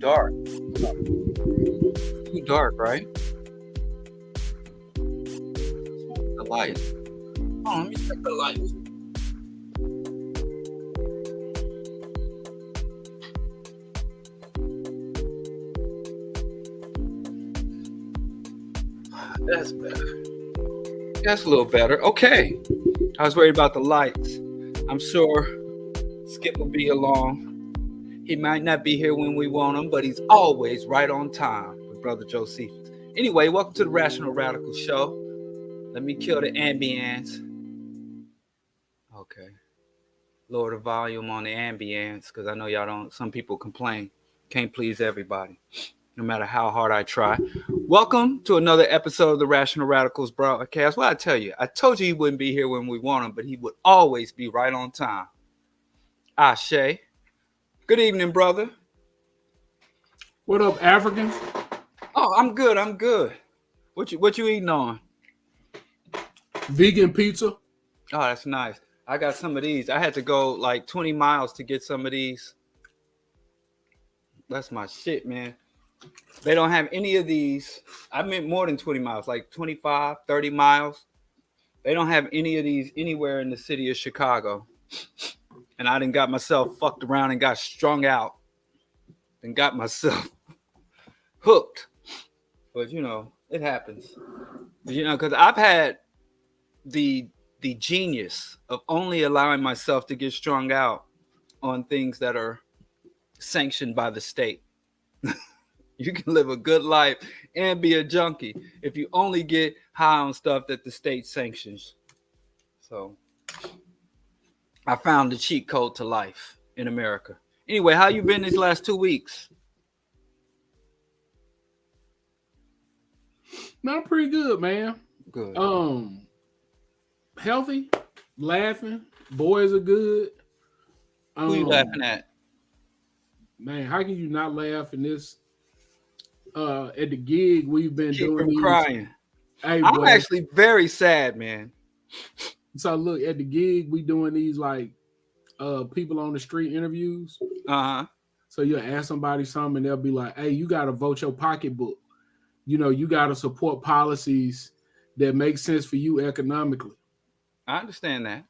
dark. Too dark, right? The light. Oh, let me check the lights. That's better. That's a little better. Okay. I was worried about the lights. I'm sure Skip will be along. He might not be here when we want him, but he's always right on time with Brother Josephus. Anyway, welcome to the Rational Radical Show. Let me kill the ambience. Okay. Lower the volume on the ambience because I know y'all don't, some people complain. Can't please everybody, no matter how hard I try. Welcome to another episode of the Rational Radicals broadcast. Well, I tell you, I told you he wouldn't be here when we want him, but he would always be right on time. Ashe. Good evening, brother. What up, African? Oh, I'm good. I'm good. What you eating on? Vegan pizza. Oh, that's nice. I got some of these. I had to go like 20 miles to get some of these. That's my shit, man. They don't have any of these. I meant more than 20 miles, like 25, 30 miles. They don't have any of these anywhere in the city of Chicago. And I done got myself fucked around and got strung out and got myself hooked. But, you know, it happens. You know, because I've had the genius of only allowing myself to get strung out on things that are sanctioned by the state. You can live a good life and be a junkie if you only get high on stuff that the state sanctions. So I found the cheat code to life in America. Anyway, how you been these last 2 weeks? Not pretty good, man. Good. Healthy, laughing. Boys are good. Who you laughing at? Man, how can you not laugh in this? At the gig we've been Keep doing from crying. Hey, I'm actually very sad, man. So look, at the gig we doing these like people on the street interviews. Uh-huh. So you'll ask somebody something and they'll be like, hey, you gotta vote your pocketbook. You know, you gotta support policies that make sense for you economically. I understand that.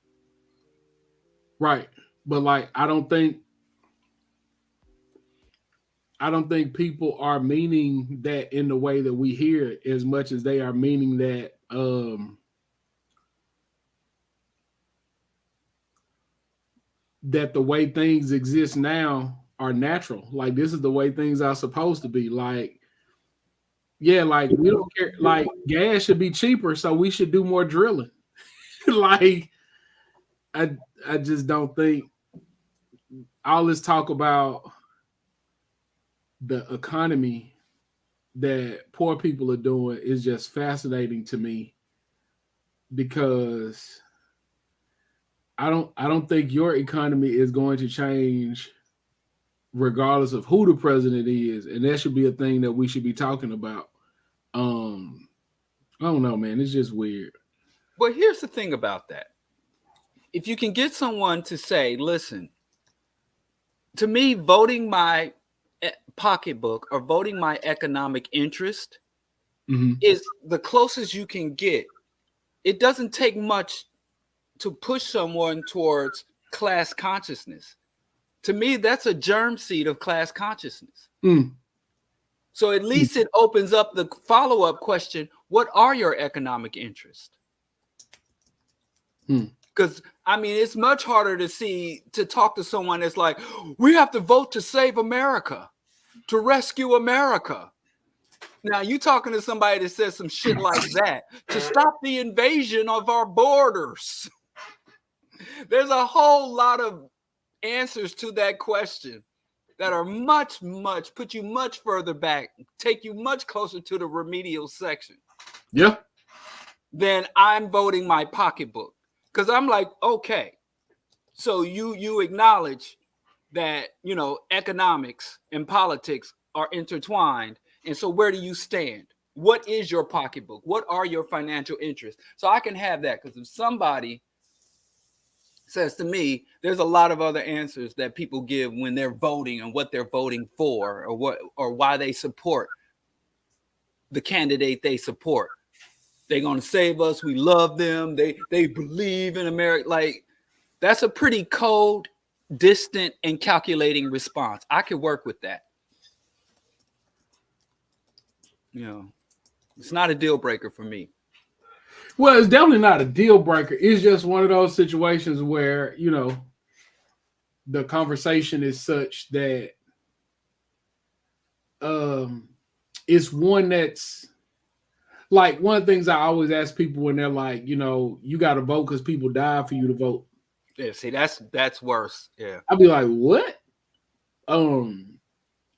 Right. But like I don't think people are meaning that in the way that we hear it as much as they are meaning that that the way things exist now are natural. Like this is the way things are supposed to be. Like, yeah, like we don't care. Like gas should be cheaper, so we should do more drilling. Like, I just don't think all this talk about the economy that poor people are doing is just fascinating to me because I don't think your economy is going to change regardless of who the president is, and that should be a thing that we should be talking about. I don't know, man. It's just weird. Well, here's the thing about that. If you can get someone to say, listen, to me, voting my pocketbook or voting my economic interest is the closest you can get. It doesn't take much to push someone towards class consciousness. To me, that's a germ seed of class consciousness. So at least it opens up the follow-up question, what are your economic interests? Because, I mean, it's much harder to talk to someone that's like, we have to vote to save America, to rescue America. Now, you talking to somebody that says some shit like that, to stop the invasion of our borders. There's a whole lot of answers to that question that are much, put you much further back, take you much closer to the remedial section. Yeah. Then I'm voting my pocketbook. Because I'm like, okay, so you acknowledge that, you know, economics and politics are intertwined. And so where do you stand? What is your pocketbook? What are your financial interests? So I can have that because if somebody says to me, there's a lot of other answers that people give when they're voting and what they're voting for, or why they support the candidate they support. They're gonna save us. We love them. They believe in America. Like, that's a pretty cold, distant, and calculating response. I could work with that. You know, it's not a deal breaker for me. Well, it's definitely not a deal breaker. It's just one of those situations where, you know, the conversation is such that it's one that's like, one of the things I always ask people when they're like, you know, you got to vote because people died for you to vote. Yeah, see, that's worse. Yeah, I'd be like, what?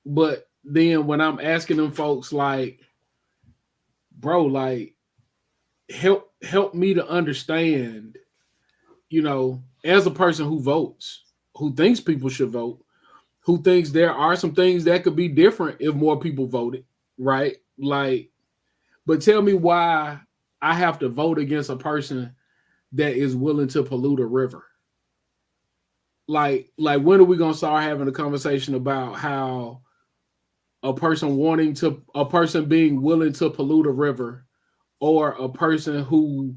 But then when I'm asking them folks, like, bro, like, help me to understand, you know, as a person who votes, who thinks people should vote, who thinks there are some things that could be different if more people voted, right? Like, but tell me why I have to vote against a person that is willing to pollute a river. Like when are we gonna start having a conversation about how a person being willing to pollute a river, or a person who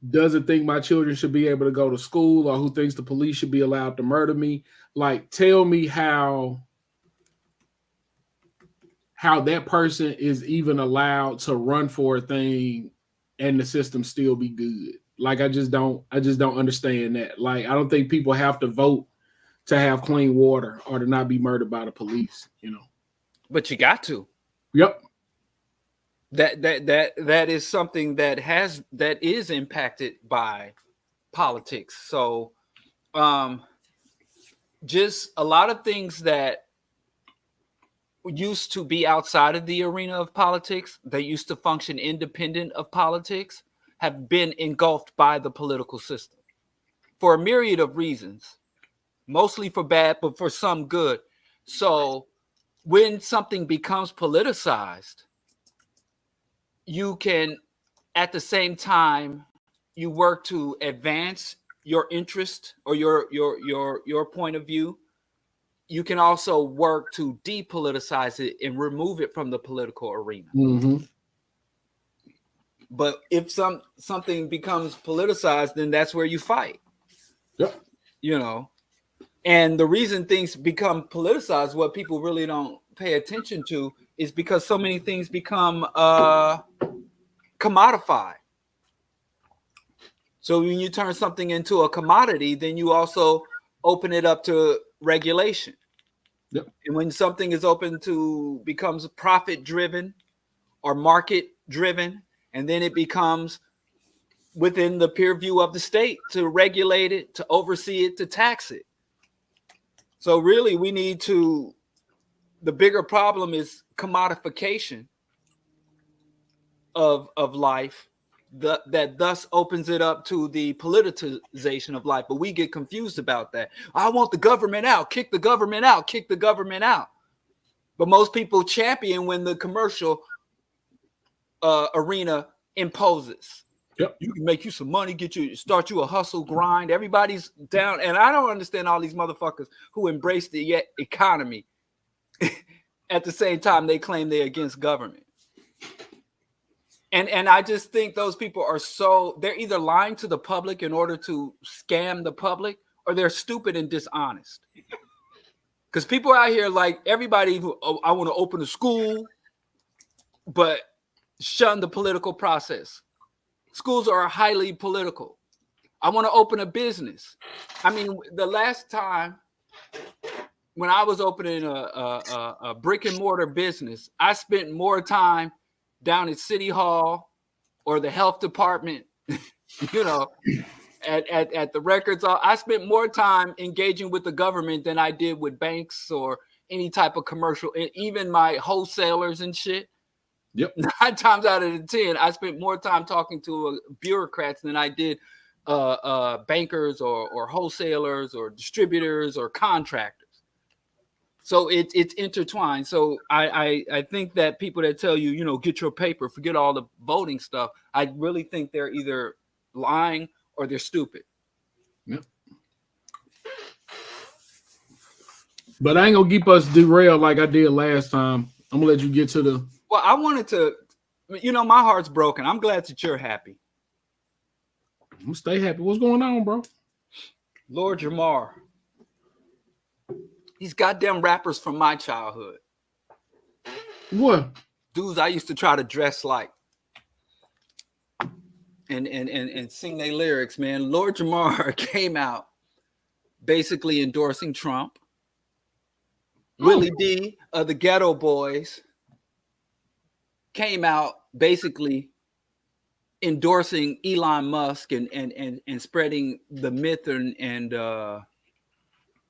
doesn't think my children should be able to go to school, or who thinks the police should be allowed to murder me? Like, tell me how that person is even allowed to run for a thing and the system still be good. Like, I just don't understand that. Like, I don't think people have to vote to have clean water or to not be murdered by the police, you know. but you got to. Yep. That is something that is impacted by politics. So, just a lot of things that used to be outside of the arena of politics, they used to function independent of politics, have been engulfed by the political system for a myriad of reasons, mostly for bad, but for some good. So when something becomes politicized, you can, at the same time, you work to advance your interest or your point of view. You can also work to depoliticize it and remove it from the political arena. Mm-hmm. But if something becomes politicized, then that's where you fight. Yep. You know, and the reason things become politicized, what people really don't pay attention to, is because so many things become commodified. So when you turn something into a commodity, then you also open it up to regulation. Yep. And when something is open to becomes profit driven or market driven, and then it becomes within the peer view of the state to regulate it, to oversee it, to tax it. So really the bigger problem is commodification of life, that thus opens it up to the politicization of life. But we get confused about that. I want the government out, kick the government out, kick the government out. But most people champion when the commercial arena imposes. Yep. You can make you some money, start you a hustle grind. Everybody's down. And I don't understand all these motherfuckers who embrace the economy. At the same time, they claim they're against government. And I just think those people they're either lying to the public in order to scam the public, or they're stupid and dishonest. Because people out here, like everybody I want to open a school, but shun the political process. Schools are highly political. I want to open a business. I mean, the last time when I was opening a brick and mortar business, I spent more time down at City Hall or the health department, you know, at the records. I spent more time engaging with the government than I did with banks or any type of commercial, even my wholesalers and shit. Yep. 9 times out of the 10, I spent more time talking to bureaucrats than I did bankers or wholesalers or distributors or contractors. So it's intertwined. So I think that people that tell you, get your paper, forget all the voting stuff, I really think they're either lying or they're stupid. Yep. But I ain't gonna keep us derailed like I did last time. I'm gonna let you get to the. Well, I wanted to, my heart's broken. I'm glad that you're happy. I'm gonna stay happy. What's going on, bro? Lord Jamar. These goddamn rappers from my childhood. What? Dudes I used to try to dress like. And sing their lyrics, man. Lord Jamar came out basically endorsing Trump. Willie D of the Ghetto Boys came out basically endorsing Elon Musk and spreading the myth and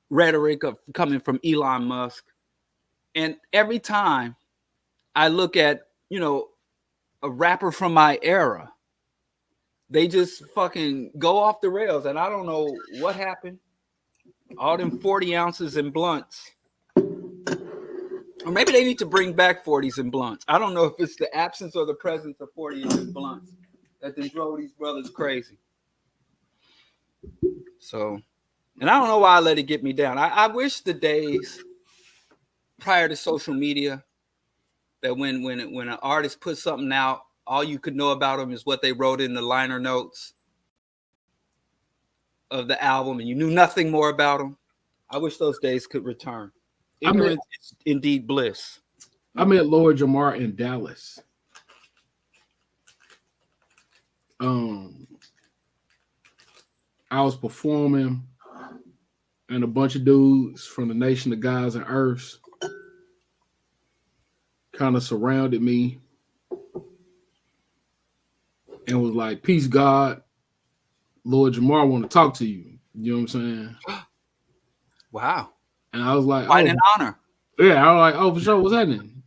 rhetoric of coming from Elon Musk. And every time I look at, a rapper from my era, they just fucking go off the rails. And I don't know what happened. All them 40 ounces and blunts. Or maybe they need to bring back 40s and blunts. I don't know if it's the absence or the presence of 40s and blunts that then drove these brothers crazy. So, and I don't know why I let it get me down. I wish the days prior to social media that when an artist puts something out, all you could know about them is what they wrote in the liner notes of the album, and you knew nothing more about them. I wish those days could return. Ignorance is indeed bliss. I met Lord Jamar in Dallas. I was performing, and a bunch of dudes from the Nation of Gods and Earths kind of surrounded me and was like, "Peace, God. Lord Jamar want to talk to you." You know what I'm saying? Wow. And I was like, quite an honor. Yeah, I was like, "Oh, for sure, what's happening?"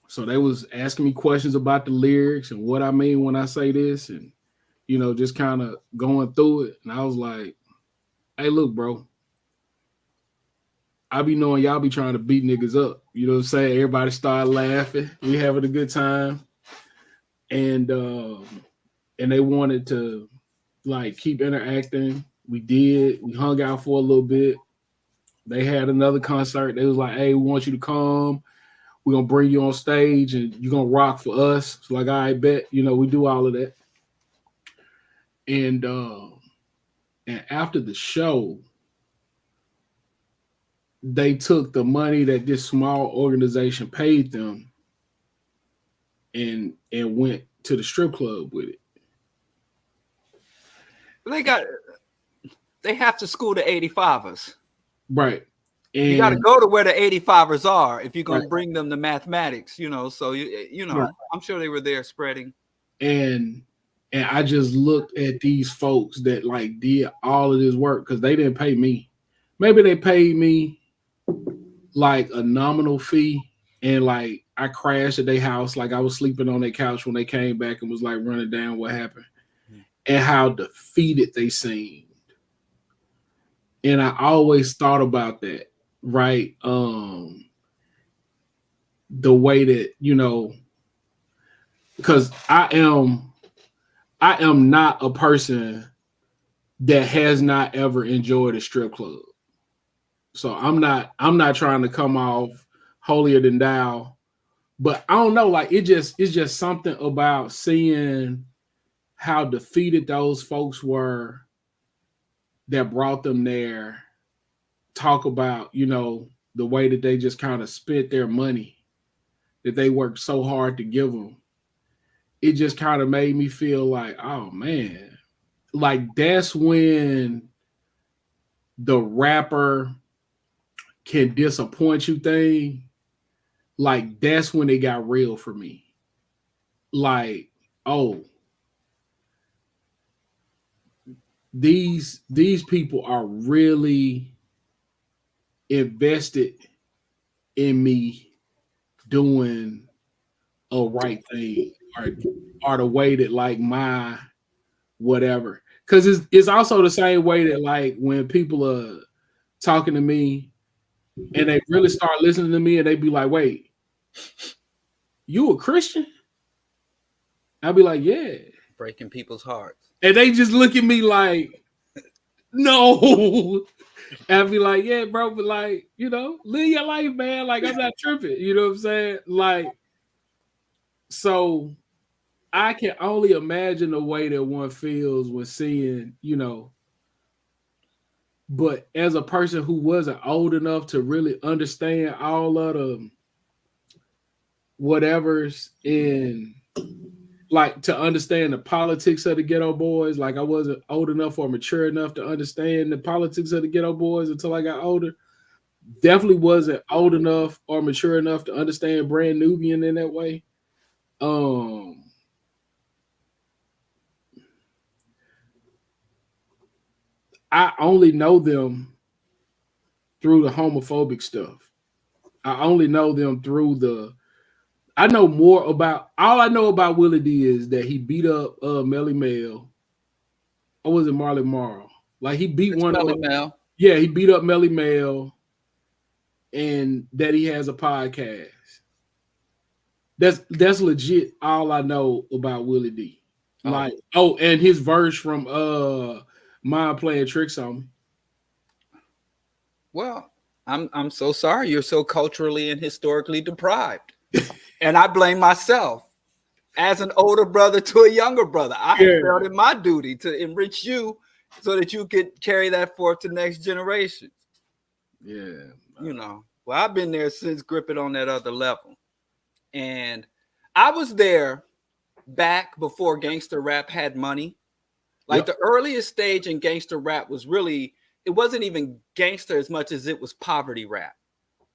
So they was asking me questions about the lyrics and what I mean when I say this, and just kind of going through it. And I was like, "Hey, look, bro, I be knowing y'all be trying to beat niggas up. You know what I'm saying? Everybody started laughing. We having a good time. And they wanted to keep interacting. We did. We hung out for a little bit. They had another concert. They was like, "Hey, we want you to come. We're gonna bring you on stage and you're gonna rock for us." So I bet, we do all of that. And after the show, they took the money that this small organization paid them and went to the strip club with it. They have to school the 85ers. Right. And you got to go to where the 85ers are if you're going to bring them to mathematics, so right. I'm sure they were there spreading. And I just looked at these folks that did all of this work because they didn't pay me. Maybe they paid me a nominal fee, and I crashed at their house. I was sleeping on their couch when they came back and was running down what happened and how defeated they seemed. And I always thought about that, right? The way that, because I am not a person that has not ever enjoyed a strip club. So I'm not trying to come off holier than thou, but I don't know, it's just something about seeing how defeated those folks were that brought them there. Talk about, the way that they just kind of spent their money that they worked so hard to give them. It just kind of made me feel like, oh man, that's when the rapper can disappoint you thing. That's when it got real for me. These people are really invested in me doing a right thing or the way that my whatever. Because it's also the same way that when people are talking to me and they really start listening to me and they be like, "Wait, you a Christian? I'd be like, yeah. Breaking people's hearts. And they just look at me like, no. And I'd be like, yeah, bro, but like, you know, live your life, man. Like, I'm not tripping. You know what I'm saying? Like, so I can only imagine the way that one feels when seeing, you know, but as a person who wasn't old enough to really understand all of the whatever's in, like, to understand the politics of the Ghetto Boys, like I wasn't old enough or mature enough to understand the politics of the Ghetto Boys until I got older. Definitely wasn't old enough or mature enough to understand Brand Nubian in that way. I only know them through the homophobic stuff. I only know them through I know more about, all I know about Willie D is that he beat up Melly Mel. Or was it Marley Marl? Like he beat It's one Melly of Mel. Yeah, he beat up Melly Mel, and that he has a podcast. That's legit all I know about Willie D. Like, and his verse from Mind Playing Tricks on Me. Well, I'm so sorry you're so culturally and historically deprived. And I blame myself. As an older brother to a younger brother, I felt it my duty to enrich you so that you could carry that forth to next generation. Yeah. You know, well, I've been there since gripping on that other level. And I was there back before gangster rap had money. Like the earliest stage in gangster rap was really, it wasn't even gangster as much as it was poverty rap.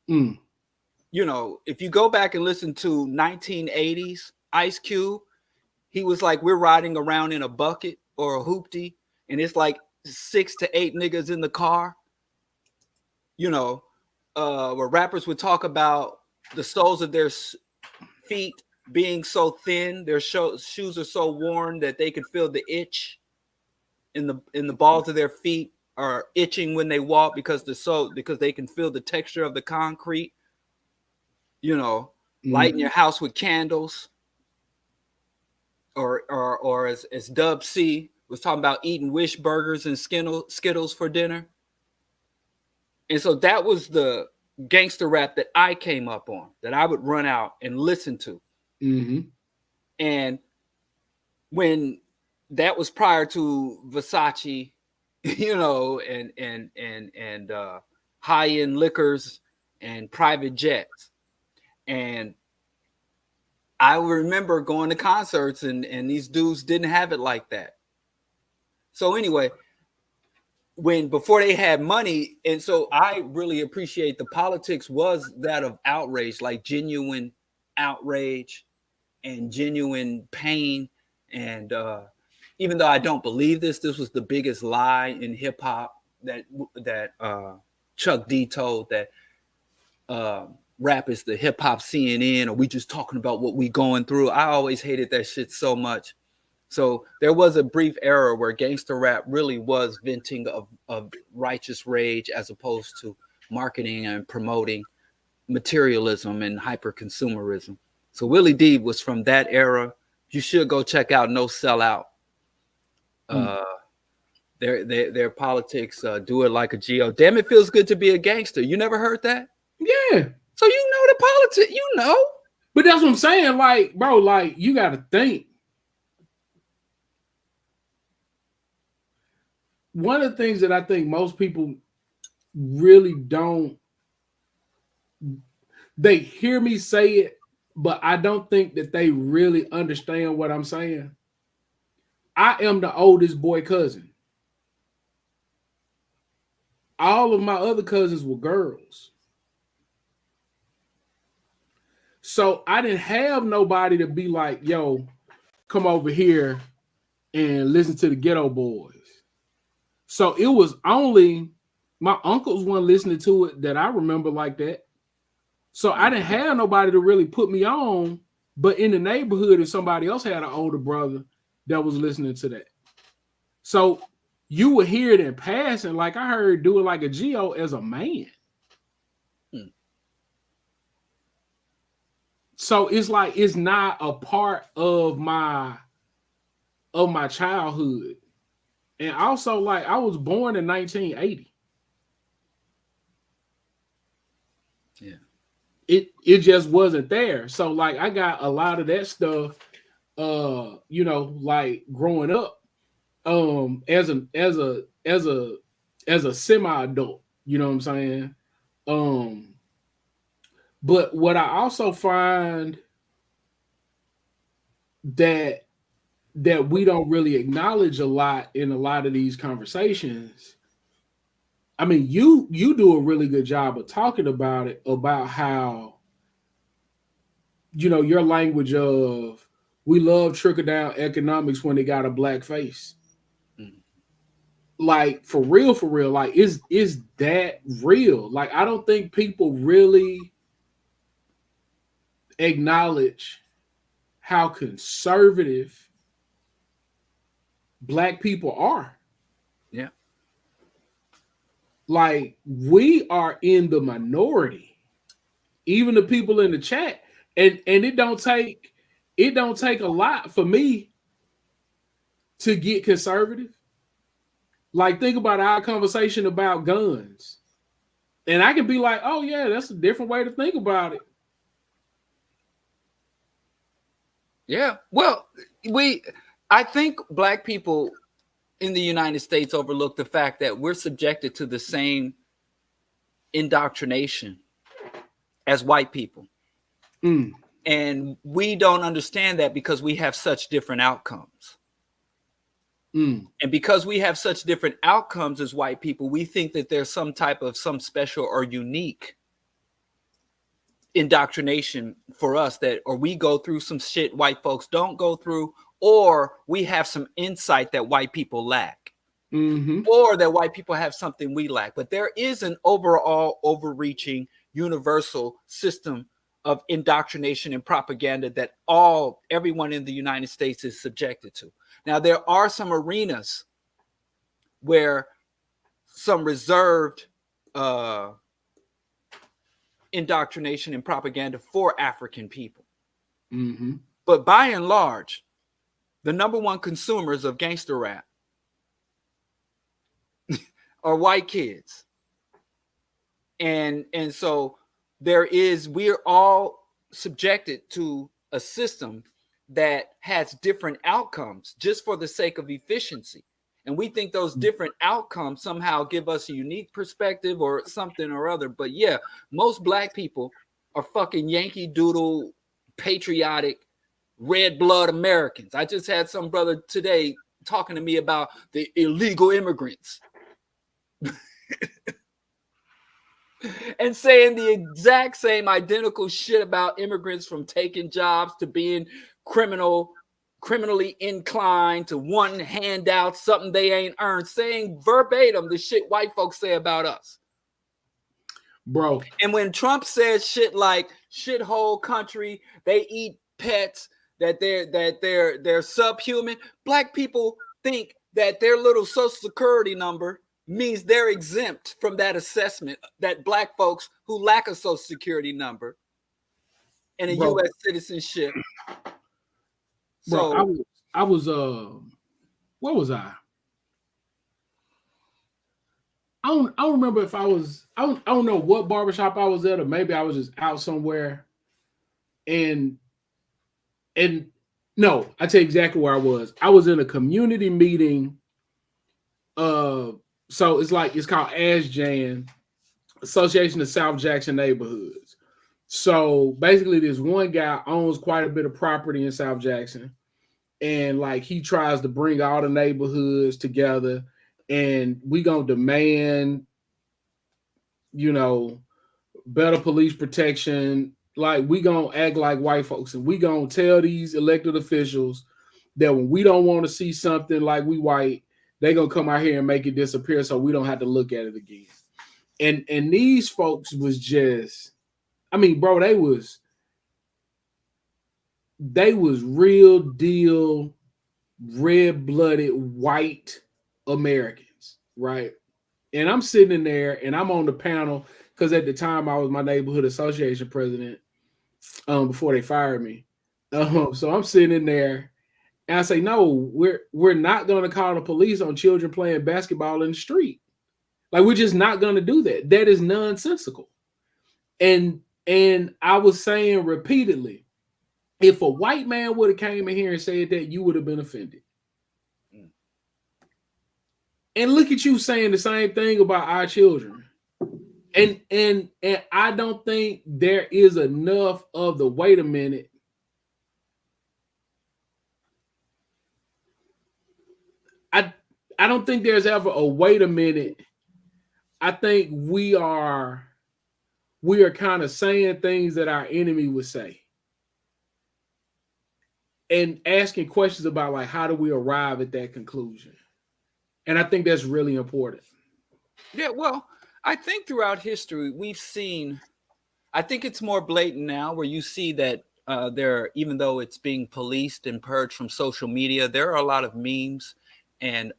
Mm. You know, if you go back and listen to 1980s Ice Cube, he was like, we're riding around in a bucket or a hoopty, and it's like 6 to 8 niggas in the car. You know, where rappers would talk about the soles of their feet being so thin, their shoes are so worn that they could feel the itch in the balls of their feet are itching when they walk because they can feel the texture of the concrete. You know, lighting your house with candles. Or as Dub C was talking about eating Wish burgers and Skittles for dinner. And so that was the gangster rap that I came up on, that I would run out and listen to. Mm-hmm. And when that was prior to Versace, you know, and high-end liquors and private jets. And I remember going to concerts and these dudes didn't have it like that. So anyway, before they had money, and so I really appreciate the politics was that of outrage, like genuine outrage and genuine pain. And even though I don't believe this was the biggest lie in hip hop that Chuck D told, that rap is the hip hop CNN, or we just talking about what we going through. I always hated that shit so much. So there was a brief era where gangster rap really was venting of righteous rage as opposed to marketing and promoting materialism and hyper consumerism. So Willie D was from that era. You should go check out No Sellout. Their politics, Do It Like a G.O. Damn, it feels good to be a gangster. You never heard that? Yeah. So you know the politics, you know. But that's what I'm saying. Like, bro, like, you got to think. One of the things that I think most people really don't, they hear me say it, but I don't think that they really understand what I'm saying. I am the oldest boy cousin. All of my other cousins were girls. So I didn't have nobody to be like, yo, come over here and listen to the Ghetto Boys. So it was only my uncles weren't listening to it that I remember like that. So I didn't have nobody to really put me on. But in the neighborhood, if somebody else had an older brother that was listening to that. So you would hear it in passing, like I heard Do It Like a G.O. as a man. So it's like it's not a part of my childhood. And also, like, I was born in 1980. Yeah. It just wasn't there. So like I got a lot of that stuff like growing up as a semi-adult, you know what I'm saying? But what I also find that we don't really acknowledge a lot in a lot of these conversations. I mean, you do a really good job of talking about it, about how, your language of we love trickle down economics when they got a black face. Mm. Like for real, like is that real? Like I don't think people really acknowledge how conservative black people are. Yeah. Like we are in the minority, even the people in the chat, and it don't take a lot for me to get conservative. Like think about our conversation about guns, and I can be like, oh yeah, that's a different way to think about it. Yeah. Well, I think black people in the United States overlook the fact that we're subjected to the same indoctrination as white people. Mm. And we don't understand that because we have such different outcomes. Mm. And because we have such different outcomes as white people, we think that there's some special or unique indoctrination for us, that or we go through some shit white folks don't go through, or we have some insight that white people lack. Mm-hmm. Or that white people have something we lack. But there is an overall overreaching universal system of indoctrination and propaganda that everyone in the United States is subjected to. Now, there are some arenas where some reserved indoctrination and propaganda for African people. Mm-hmm. But by and large, the number one consumers of gangster rap are white kids. And so we're all subjected to a system that has different outcomes just for the sake of efficiency. And we think those different outcomes somehow give us a unique perspective or something or other. But yeah, most black people are fucking Yankee Doodle, patriotic, red blood Americans. I just had some brother today talking to me about the illegal immigrants. And saying the exact same identical shit about immigrants, from taking jobs to being criminally inclined to wanting handouts, something they ain't earned, saying verbatim the shit white folks say about us. Bro. And when Trump says shit like shithole country, they eat pets, that they're subhuman, black people think that their little social security number means they're exempt from that assessment, that black folks who lack a social security number and a U.S. citizenship. Bro, So I was where was I? I don't remember if I was I don't know what barbershop I was at, or maybe I was just out somewhere. And no, I tell you exactly where I was. I was in a community meeting. So it's called ASJAN, Association of South Jackson Neighborhoods. So basically, this one guy owns quite a bit of property in South Jackson, and like he tries to bring all the neighborhoods together, and we gonna demand, better police protection. Like we gonna act like white folks, and we gonna tell these elected officials that when we don't want to see something like we white, they gonna come out here and make it disappear so we don't have to look at it again. And these folks was just, I mean, bro, they was real deal red-blooded white Americans, right? And I'm sitting in there and I'm on the panel because at the time I was my neighborhood association president. before they fired me. So I'm sitting in there and I say, no, we're not going to call the police on children playing basketball in the street. Like, we're just not going to do that. That is nonsensical. And I was saying repeatedly, if a white man would have came in here and said that, you would have been offended. And look at you saying the same thing about our children. And I don't think there is enough of the wait a minute. I don't think there's ever a wait a minute. I think we are kind of saying things that our enemy would say. And asking questions about, like, how do we arrive at that conclusion? And I think that's really important. Yeah, well, I think throughout history we've seen, I think it's more blatant now, where you see that there, even though it's being policed and purged from social media, there are a lot of memes and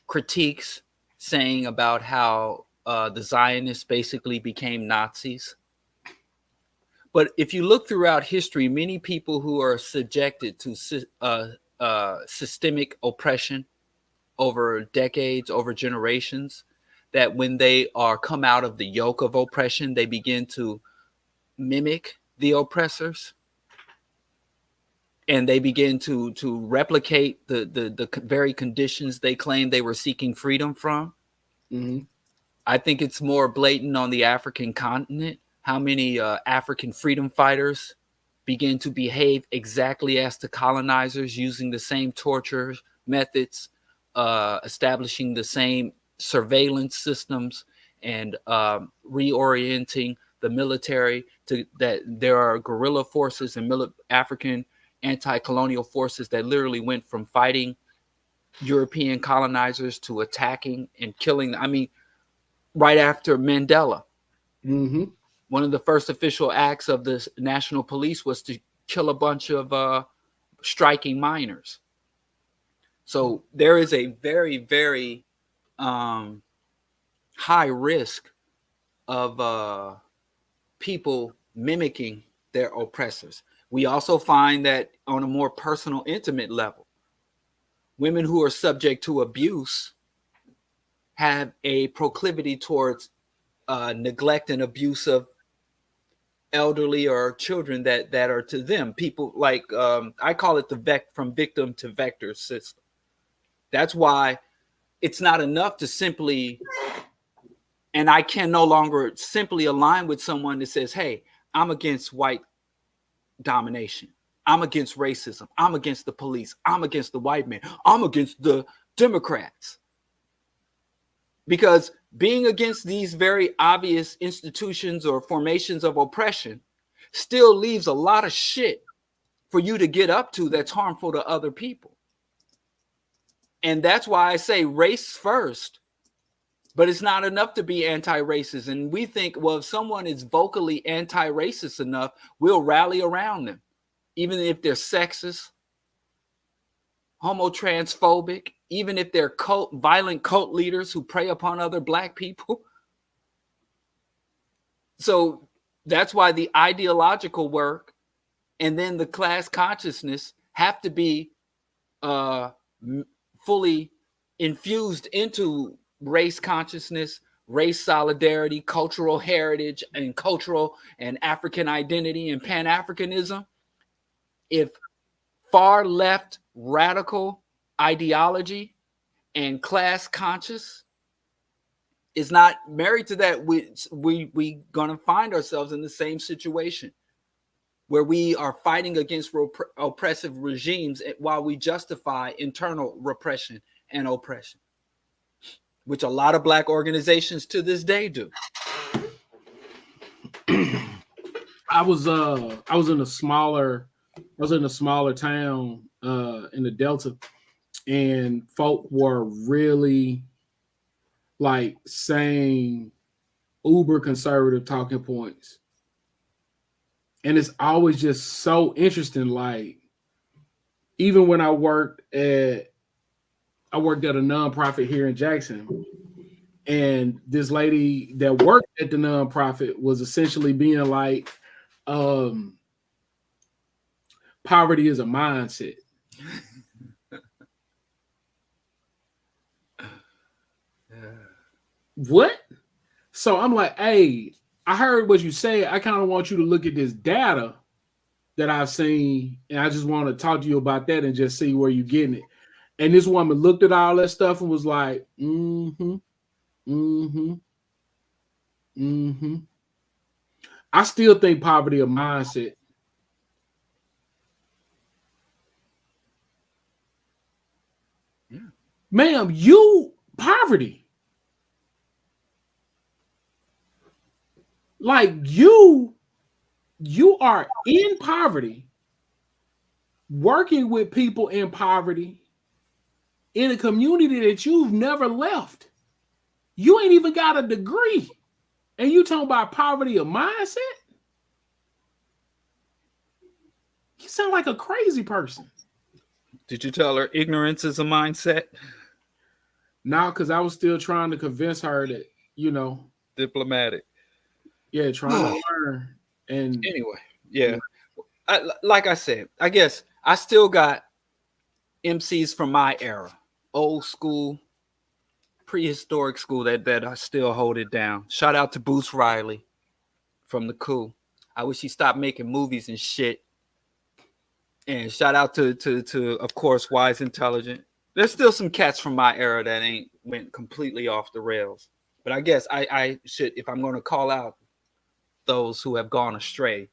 critiques saying about how the Zionists basically became Nazis. But if you look throughout history, many people who are subjected to systemic oppression over decades, over generations, that when they are come out of the yoke of oppression, they begin to mimic the oppressors, and they begin to replicate the very conditions they claim they were seeking freedom from. Mm-hmm. I think it's more blatant on the African continent, how many African freedom fighters begin to behave exactly as the colonizers, using the same torture methods, establishing the same surveillance systems, and reorienting the military to that there are guerrilla forces and African anti-colonial forces that literally went from fighting European colonizers to attacking and killing. I mean, right after Mandela, one of the first official acts of the National Police was to kill a bunch of striking miners. So there is a very, very high risk of people mimicking their oppressors. We also find that on a more personal, intimate level, women who are subject to abuse have a proclivity towards neglect and abuse of elderly or children that are to them. People like, I call it the from victim to vector system. That's why it's not enough to simply, and I can no longer simply align with someone that says, hey, I'm against white domination. I'm against racism. I'm against the police. I'm against the white man. I'm against the Democrats. Because being against these very obvious institutions or formations of oppression still leaves a lot of shit for you to get up to that's harmful to other people. And that's why I say race first. But it's not enough to be anti-racist. And we think, well, if someone is vocally anti-racist enough, we'll rally around them, even if they're sexist, homo-transphobic, even if they're violent cult leaders who prey upon other Black people. So that's why the ideological work and then the class consciousness have to be fully infused into race consciousness, race solidarity, cultural heritage, and cultural and African identity and Pan-Africanism. If far left radical ideology and class conscious is not married to that, we gonna find ourselves in the same situation where we are fighting against oppressive regimes while we justify internal repression and oppression, which a lot of Black organizations to this day do. I was in a smaller town in the Delta, and folk were really like saying uber conservative talking points. And it's always just so interesting. Like, even when I worked at a nonprofit here in Jackson, and this lady that worked at the nonprofit was essentially being like, Poverty is a mindset. What? So I'm like, hey, I heard what you say. I kind of want you to look at this data that I've seen, and I just want to talk to you about that and just see where you're getting it. And this woman looked at all that stuff and was like, I still think poverty a mindset. Yeah. Ma'am, you poverty. Like you are in poverty, working with people in poverty in a community that you've never left. You ain't even got a degree. And you talking about poverty of mindset? You sound like a crazy person. Did you tell her ignorance is a mindset? No, because I was still trying to convince her that, Diplomatic. Yeah, trying to learn. And anyway, yeah. Like I said, I guess I still got MCs from my era, old school, prehistoric school that I still hold it down. Shout out to Bruce Riley from the Coup. I wish he stopped making movies and shit. And shout out to of course, Wise Intelligent. There's still some cats from my era that ain't went completely off the rails. But I guess I should, if I'm going to call out those who have gone astray.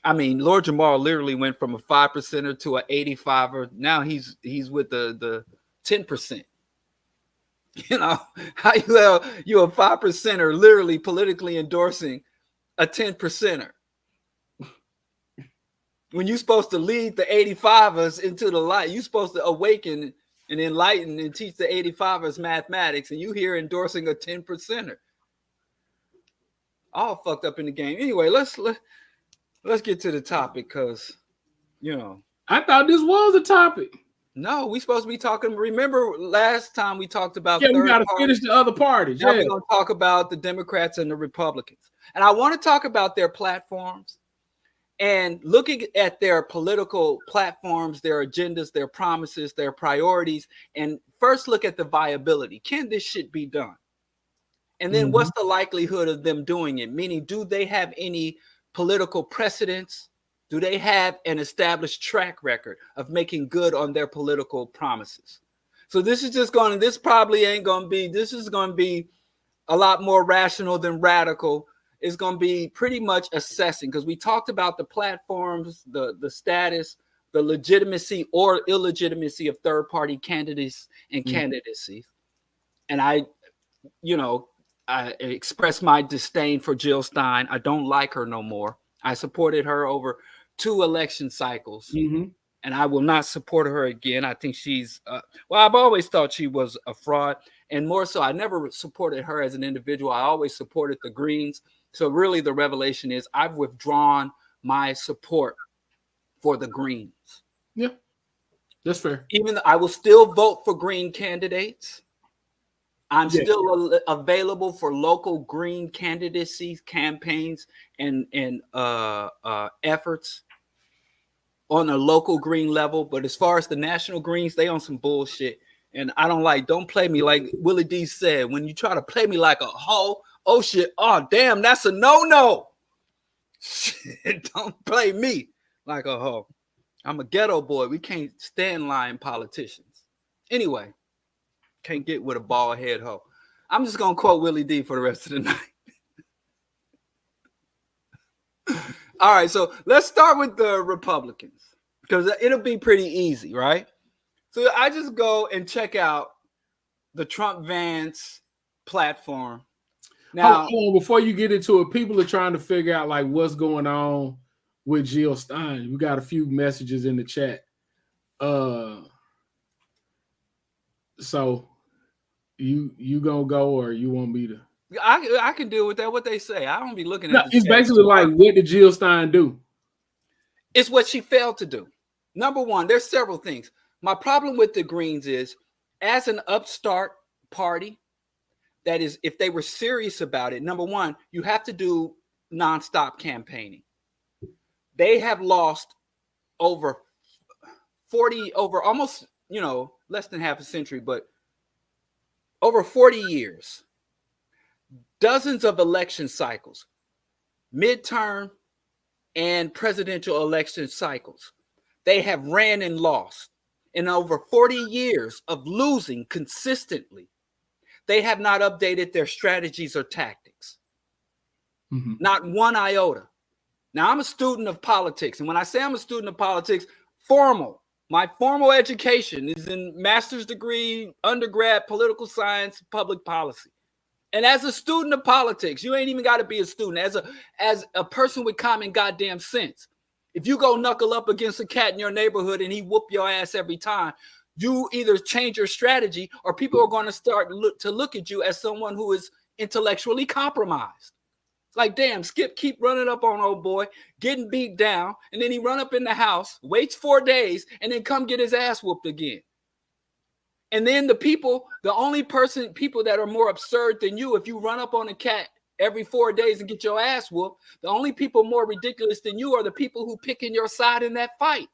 I mean, Lord Jamar literally went from a 5%er to an 85er. Now he's with the 10%. You know, how you're a 5%er literally politically endorsing a 10%er. When you're supposed to lead the 85ers into the light, you're supposed to awaken and enlighten and teach the 85ers mathematics, and you here endorsing a 10%er. All fucked up in the game. Anyway, let's get to the topic, because I thought this was a topic. No, we supposed to be talking. Remember last time we talked about we got to finish the other parties. Now we're going to talk about the Democrats and the Republicans, and I want to talk about their platforms and looking at their political platforms, their agendas, their promises, their priorities, and first look at the viability. Can this shit be done? And then what's the likelihood of them doing it? Meaning, do they have any political precedents? Do they have an established track record of making good on their political promises? So this is just going to, this probably ain't going to be, this is going to be a lot more rational than radical. It's going to be pretty much assessing, because we talked about the platforms, the status, the legitimacy or illegitimacy of third-party candidates and candidacies. And I expressed my disdain for Jill Stein. I don't like her no more. I supported her over 2 election cycles, and I will not support her again. I think she's, I've always thought she was a fraud, and more so, I never supported her as an individual. I always supported the Greens. So really the revelation is I've withdrawn my support for the Greens. Yeah, that's fair. Even though I will still vote for Green candidates. I'm still available for local Green candidacy campaigns and efforts on a local Green level. But as far as the national Greens, they on some bullshit. And I don't play me like Willie D said. When you try to play me like a hoe, oh shit, oh damn, that's a no-no. Shit, don't play me like a hoe. I'm a ghetto boy. We can't stand lying politicians. Anyway, can't get with a bald head hoe. I'm just gonna quote Willie D for the rest of the night. All right, so let's start with the Republicans, because it'll be pretty easy, right? So I just go and check out the Trump-Vance platform. Now, before you get into it, people are trying to figure out like what's going on with Jill Stein. We got a few messages in the chat. So you gonna go, or you want me to? I can deal with that. What they say, I don't be looking at. It's basically like, what did Jill Stein do? It's what she failed to do. Number one, there's several things. My problem with the Greens is, as an upstart party, that is, if they were serious about it, number one, you have to do nonstop campaigning. they have lost over 40, over almost, less than half a century, but over 40 years, dozens of election cycles, midterm and presidential election cycles. They have ran and lost. In over 40 years of losing consistently, they have not updated their strategies or tactics. Mm-hmm. Not one iota. Now, I'm a student of politics. And when I say I'm a student of politics, my formal education is in master's degree, undergrad, political science, public policy. And as a student of politics, you ain't even got to be a student. As a person with common goddamn sense, if you go knuckle up against a cat in your neighborhood and he whoop your ass every time, you either change your strategy or people are going to start to look at you as someone who is intellectually compromised. Like, damn, Skip keep running up on old boy, getting beat down, and then he run up in the house, waits 4 days, and then come get his ass whooped again. And then people that are more absurd than you, if you run up on a cat every 4 days and get your ass whooped, the only people more ridiculous than you are the people who pick in your side in that fight.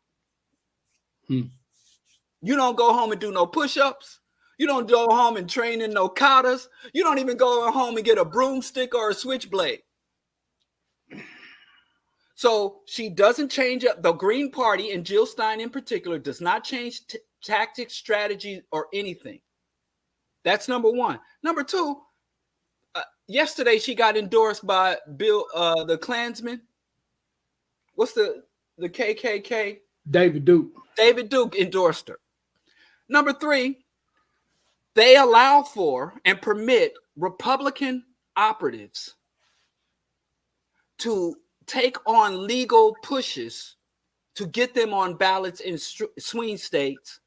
You don't go home and do no push-ups. You don't go home and train in no katas. You don't even go home and get a broomstick or a switchblade. So she doesn't change up. The Green Party, and Jill Stein in particular, does not change tactics, strategy, or anything. That's number one. Number two, yesterday she got endorsed by Bill, the Klansman. What's the KKK? David Duke. David Duke endorsed her. Number three, they allow for and permit Republican operatives to take on legal pushes to get them on ballots in swing states,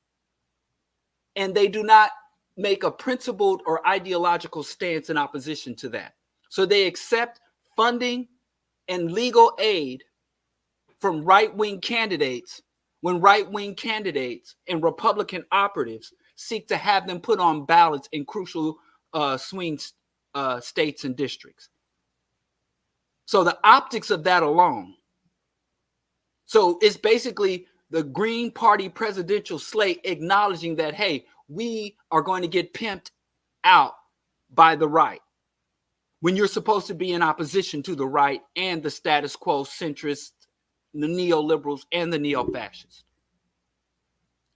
and they do not make a principled or ideological stance in opposition to that. So they accept funding and legal aid from right-wing candidates when right-wing candidates and Republican operatives seek to have them put on ballots in crucial swing states and districts. So the optics of that alone. So it's basically the Green Party presidential slate acknowledging that, hey, we are going to get pimped out by the right when you're supposed to be in opposition to the right and the status quo centrists, the neoliberals, and the neo-fascists.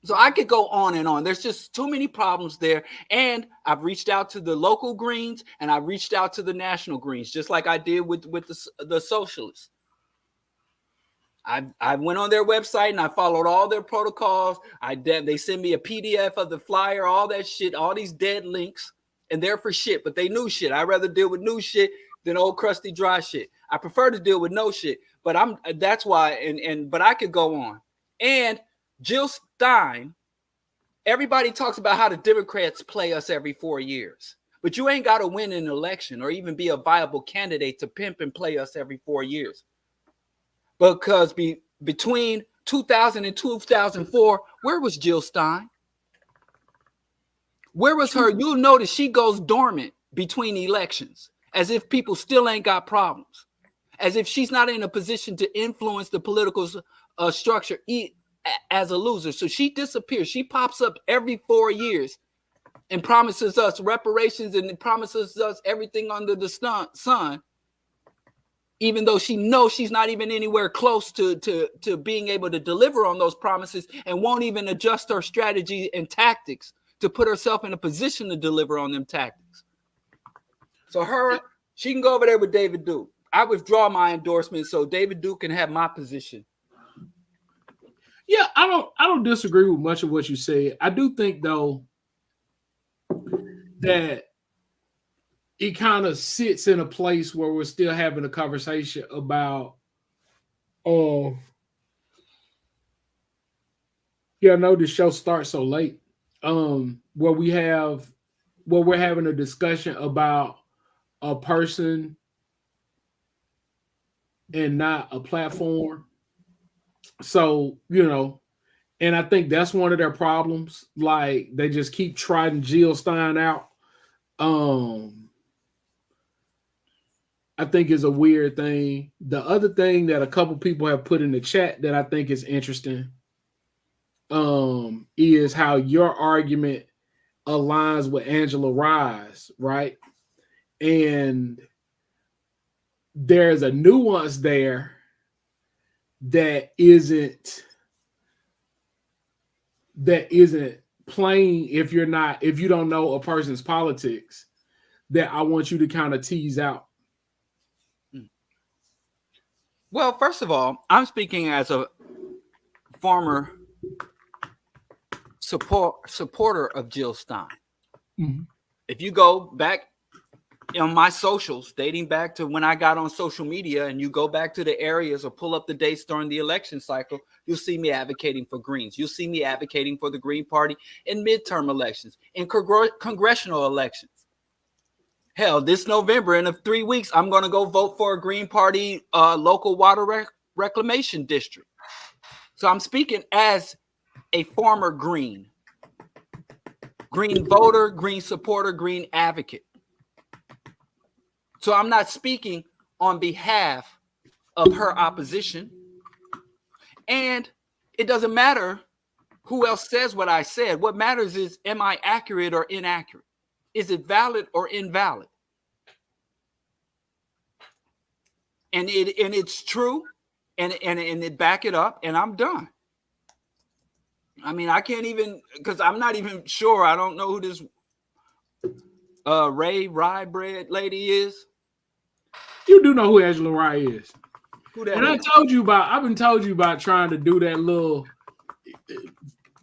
So I could go on and on. There's just too many problems there. And I've reached out to the local Greens and I've reached out to the national Greens, just like I did with the socialists. I went on their website and I followed all their protocols. They send me a PDF of the flyer, all that shit, all these dead links, and they're for shit, but they new shit. I'd rather deal with new shit than old crusty dry shit. I prefer to deal with no shit, but that's why, but I could go on. And Jill Stein, everybody talks about how the Democrats play us every 4 years, but you ain't got to win an election or even be a viable candidate to pimp and play us every 4 years. Because between 2000 and 2004, where was Jill Stein? Where was her? You'll notice she goes dormant between elections, as if people still ain't got problems, as if she's not in a position to influence the political structure as a loser. So she disappears. She pops up every 4 years and promises us reparations and promises us everything under the sun, even though she knows she's not even anywhere close to being able to deliver on those promises and won't even adjust her strategy and tactics to put herself in a position to deliver on them tactics. So she can go over there with David Duke. I withdraw my endorsement so David Duke can have my position. Yeah, I don't disagree with much of what you said. I do think though that it kind of sits in a place where we're still having a conversation about I know this show starts so late. Where we're having a discussion about a person and not a platform. So, and I think that's one of their problems. Like they just keep trying Jill Stein out. I think is a weird thing. The other thing that a couple people have put in the chat that I think is interesting is how your argument aligns with Angela Rye's, right? And there's a nuance there that isn't plain if you don't know a person's politics, that I want you to kind of tease out. Well, first of all, I'm speaking as a former supporter of Jill Stein. Mm-hmm. If you go back on my socials, dating back to when I got on social media, and you go back to the areas or pull up the dates during the election cycle, you'll see me advocating for Greens. You'll see me advocating for the Green Party in midterm elections, in congressional elections. Hell, this November, in 3 weeks, I'm going to go vote for a Green Party local water reclamation district. So I'm speaking as a former Green voter, Green supporter, Green advocate. So I'm not speaking on behalf of her opposition. And it doesn't matter who else says what I said. What matters is, am I accurate or inaccurate? Is it valid or invalid? And it's true, and it back it up, and I'm done. I mean, I can't even, because I'm not even sure. I don't know who this Rye Bread lady is. You do know who Angela Rye is. Who that and is? I've been told you about trying to do that little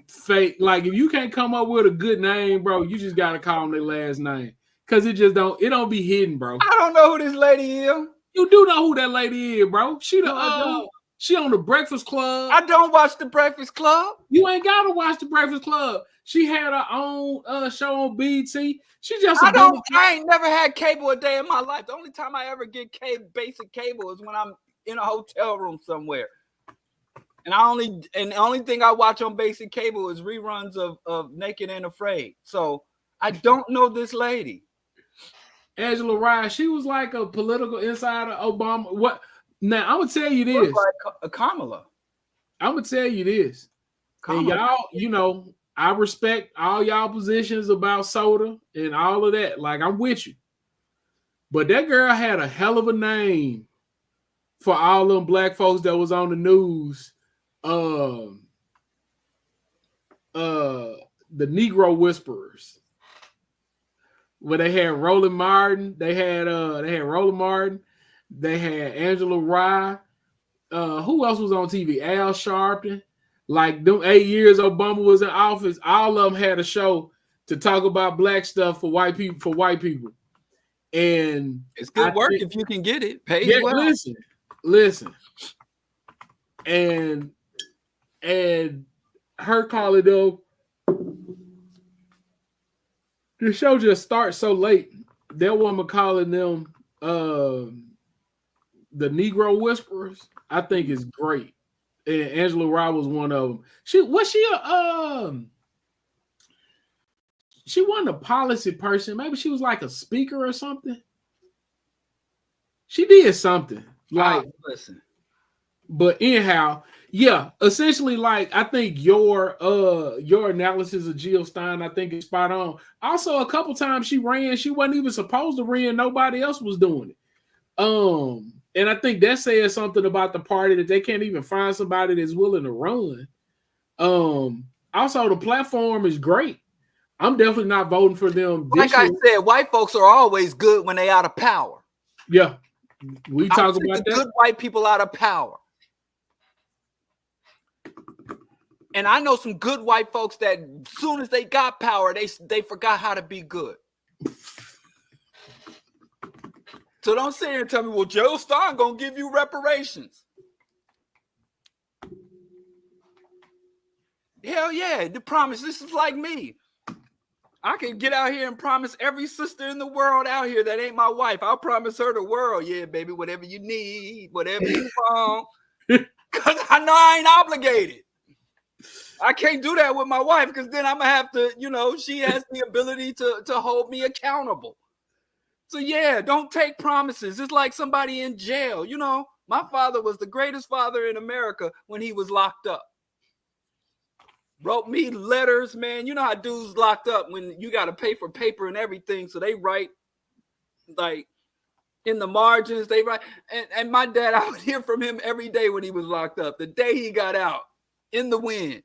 fake, like if you can't come up with a good name, bro, you just gotta call them their last name. Cause it don't be hidden, bro. I don't know who this lady is. You do know who that lady is, bro. She on the Breakfast Club. I don't watch the Breakfast Club. You ain't gotta watch the Breakfast Club. She had her own show on BT. She just I ain't never had cable a day in my life. The only time I ever get basic cable is when I'm in a hotel room somewhere. And the only thing I watch on basic cable is reruns of Naked and Afraid. So I don't know this lady. Angela Rye, she was like a political insider. Obama. What? Now I'm gonna tell you this. Like a Kamala. I'm gonna tell you this. Kamala. And y'all, I respect all y'all positions about soda and all of that. Like, I'm with you. But that girl had a hell of a name for all them black folks that was on the news. The Negro Whisperers. Where they had Roland Martin, they had Roland Martin, they had Angela Rye. Who else was on TV? Al Sharpton. Like them 8 years Obama was in office, all of them had a show to talk about black stuff for white people. And it's good work if you can get it. Pays well. Listen. And her calling though. The show just starts so late. That woman calling them the Negro Whisperers, I think is great. And Angela Rye was one of them. She wasn't a policy person. Maybe she was like a speaker or something. She did something. Like, listen. But anyhow, yeah, essentially, like, I think your analysis of Jill Stein, I think, is spot on. Also, a couple times she ran, she wasn't even supposed to run. Nobody else was doing it. And I think that says something about the party, that they can't even find somebody that's willing to run. Also, the platform is great. I'm definitely not voting for them. Like I said, white folks are always good when they out of power. Yeah, we talk about that. Good white people out of power. And I know some good white folks that as soon as they got power, they forgot how to be good. So don't sit here and tell me, well, Jill Stein gonna give you reparations. Hell yeah, the promise. This is like me. I can get out here and promise every sister in the world out here that ain't my wife. I'll promise her the world. Yeah, baby, whatever you need, whatever you want. Because I know I ain't obligated. I can't do that with my wife because then I'm going to have to, she has the ability to hold me accountable. So yeah, don't take promises. It's like somebody in jail. You know, my father was the greatest father in America when he was locked up. Wrote me letters, man. You know how dudes locked up when you got to pay for paper and everything. So they write like in the margins, they write. And my dad, I would hear from him every day when he was locked up. The day he got out, in the wind.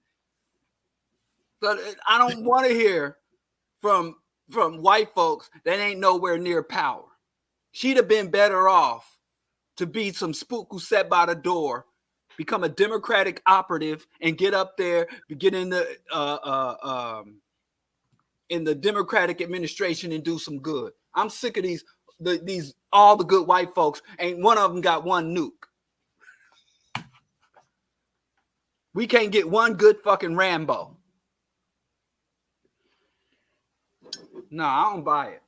But I don't want to hear from white folks that ain't nowhere near power. She'd have been better off to be some spook who sat by the door, become a Democratic operative, and get up there, get in the Democratic administration and do some good. I'm sick of these all the good white folks. Ain't one of them got one nuke. We can't get one good fucking Rambo. No, I don't buy it.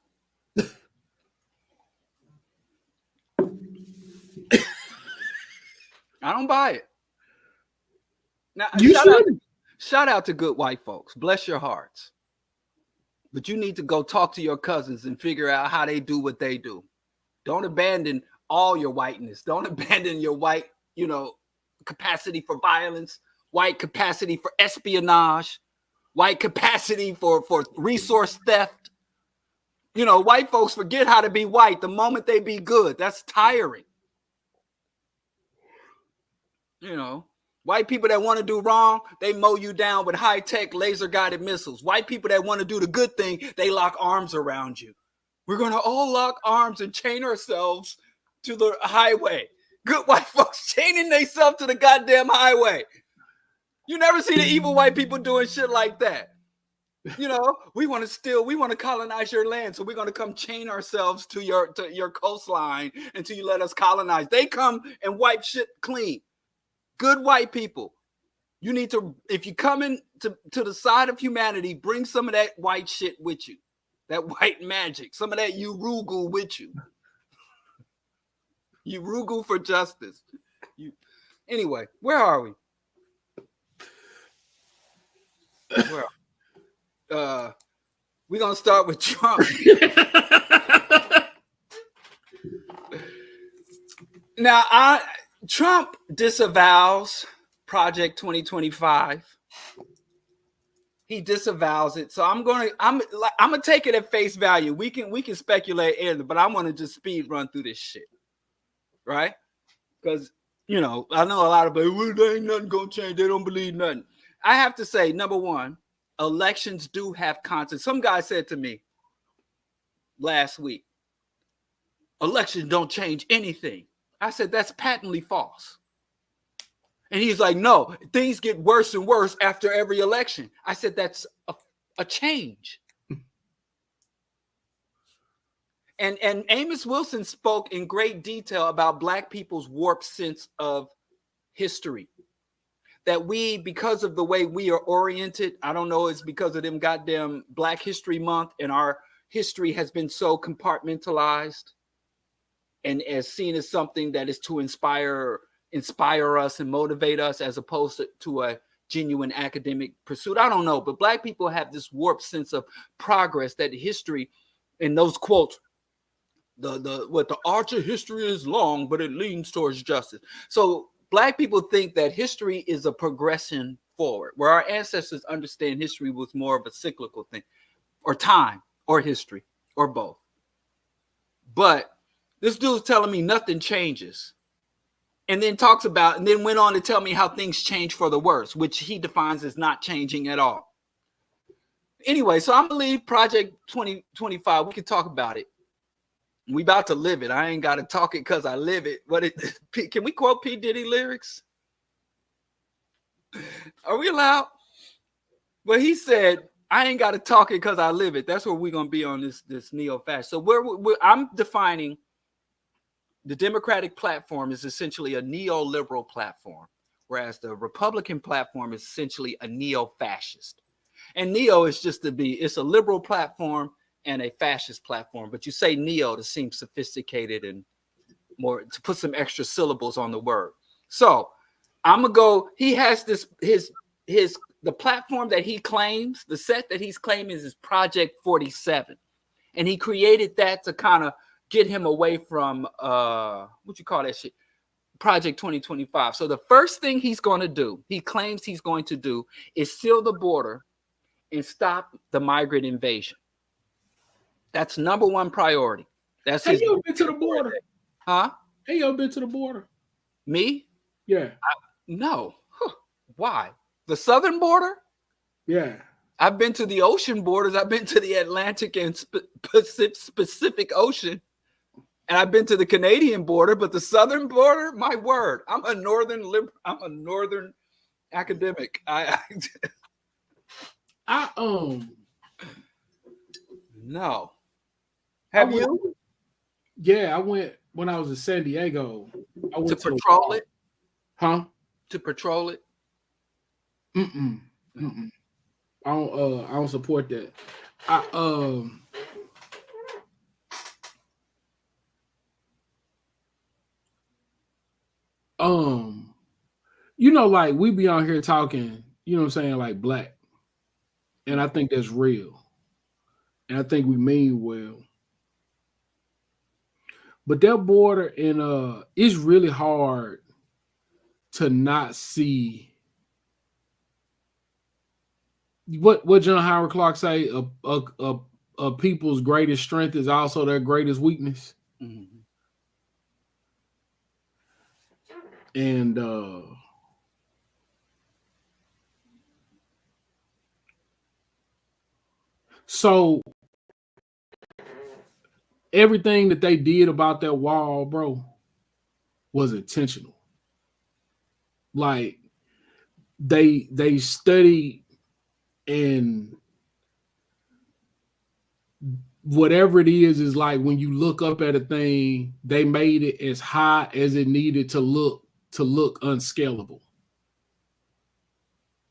I don't buy it. Now, shout out to good white folks. Bless your hearts. But you need to go talk to your cousins and figure out how they do what they do. Don't abandon all your whiteness. Don't abandon your white, capacity for violence, white capacity for espionage, white capacity for resource theft. White folks forget how to be white the moment they be good. That's tiring. White people that want to do wrong, they mow you down with high-tech laser-guided missiles. White people that want to do the good thing, they lock arms around you. We're going to all lock arms and chain ourselves to the highway. Good white folks chaining themselves to the goddamn highway. You never see the evil white people doing shit like that. We want to colonize your land, so we're going to come chain ourselves to your coastline until you let us colonize. They come and wipe shit clean. Good white people, you need to, if you come in to the side of humanity, bring some of that white shit with you, that white magic, some of that Urugu with you. Urugu for justice. Anyway, where are we? We're gonna start with Trump. Now, Trump disavows Project 2025. He disavows it. So I'm gonna take it at face value. We can speculate, but I want to just speed run through this shit, right? Because I know a lot of people, well, there ain't nothing gonna change. They don't believe nothing. I have to say, number one, elections do have consequences. Some guy said to me last week, elections don't change anything. I said, that's patently false. And he's like, no, things get worse and worse after every election. I said, that's a change. And Amos Wilson spoke in great detail about Black people's warped sense of history. That we, because of the way we are oriented, I don't know, it's because of them goddamn Black History Month, and our history has been so compartmentalized and as seen as something that is to inspire us and motivate us, as opposed to a genuine academic pursuit. I don't know, but Black people have this warped sense of progress, that history, in those quotes, the arch of history is long, but it leans towards justice. So Black people think that history is a progression forward, where our ancestors understand history was more of a cyclical thing, or time, or history, or both. But this dude's telling me nothing changes. And then went on to tell me how things change for the worse, which he defines as not changing at all. Anyway, so I'm going to leave Project 2025. We can talk about it. We about to live it. I ain't got to talk it because I live it. Can we quote P. Diddy lyrics? Are we allowed? Well, he said, I ain't got to talk it because I live it. That's where we're going to be on this neo-fascist. So I'm defining the Democratic platform is essentially a neoliberal platform, whereas the Republican platform is essentially a neo-fascist. And neo is it's a liberal platform and a fascist platform, but you say neo to seem sophisticated and more, to put some extra syllables on the word. So I'm gonna go. He has the platform that he claims, the set that he's claiming is Project 47, and he created that to kind of get him away from what you call that shit? Project 2025. So the first thing he's going to do, he claims he's going to do, is seal the border and stop the migrant invasion. That's number one priority. That's Have his. you ever been to the border? Huh? Have you ever been to the border? Me? Yeah. No. Huh. Why? The southern border? Yeah. I've been to the ocean borders. I've been to the Atlantic and Pacific Ocean. And I've been to the Canadian border, but the southern border, my word, I'm a northern academic. No. Have you? Yeah, I went when I was in San Diego. I went to patrol it? Huh? To patrol it? Mm-mm. Mm-mm. I don't support that. You know, like we be on here talking, you know what I'm saying, like black. And I think that's real. And I think we mean well. But that border in it's really hard to not see what John Howard Clark say, a people's greatest strength is also their greatest weakness. Mm-hmm. And so everything that they did about that wall, bro, was intentional. Like they studied, and whatever it is like when you look up at a thing, they made it as high as it needed to look unscalable.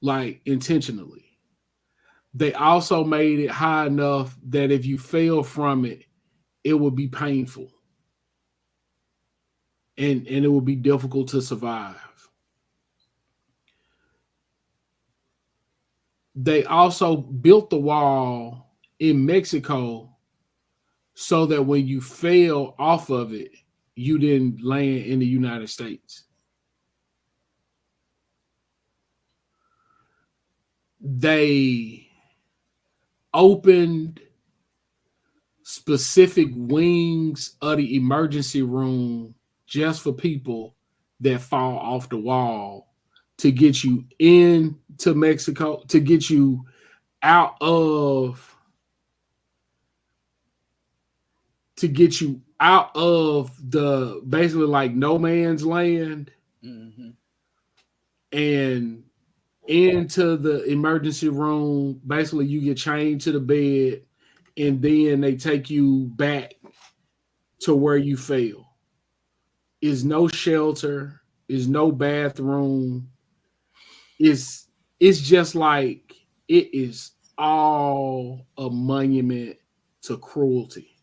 Like intentionally. They also made it high enough that if you fail from it, it would be painful. And it would be difficult to survive. They also built the wall in Mexico so that when you fail off of it, you didn't land in the United States. They opened specific wings of the emergency room just for people that fall off the wall to get you into Mexico, to get you out of the basically like no man's land. Mm-hmm. And into the emergency room. Basically, you get chained to the bed, and then they take you back to where you fell. Is no shelter, is no bathroom. It's just like it is all a monument to cruelty.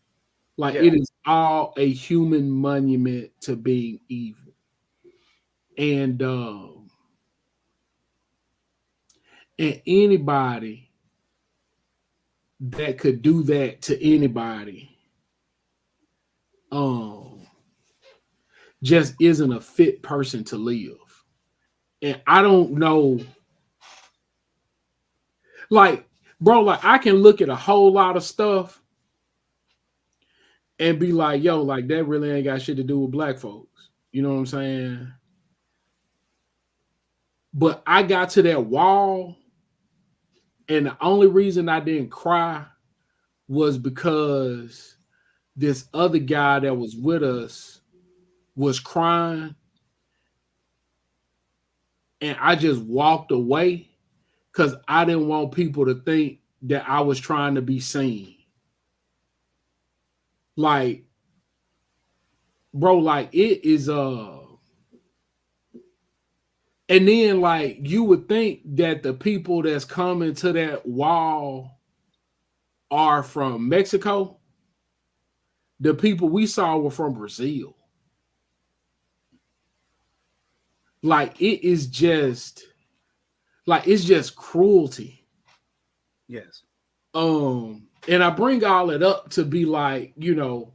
Like it is all a human monument to being evil. And anybody that could do that to anybody just isn't a fit person to live. And I don't know, like, bro, like I can look at a whole lot of stuff and be like, yo, like that really ain't got shit to do with black folks. You know what I'm saying? But I got to that wall, and the only reason I didn't cry was because this other guy that was with us was crying, and I just walked away because I didn't want people to think that I was trying to be seen. Like, bro, like it is and then like you would think that the people that's coming to that wall are from Mexico. The people we saw were from Brazil. Like it is just like it's just cruelty. Yes. And I bring all it up to be like, you know,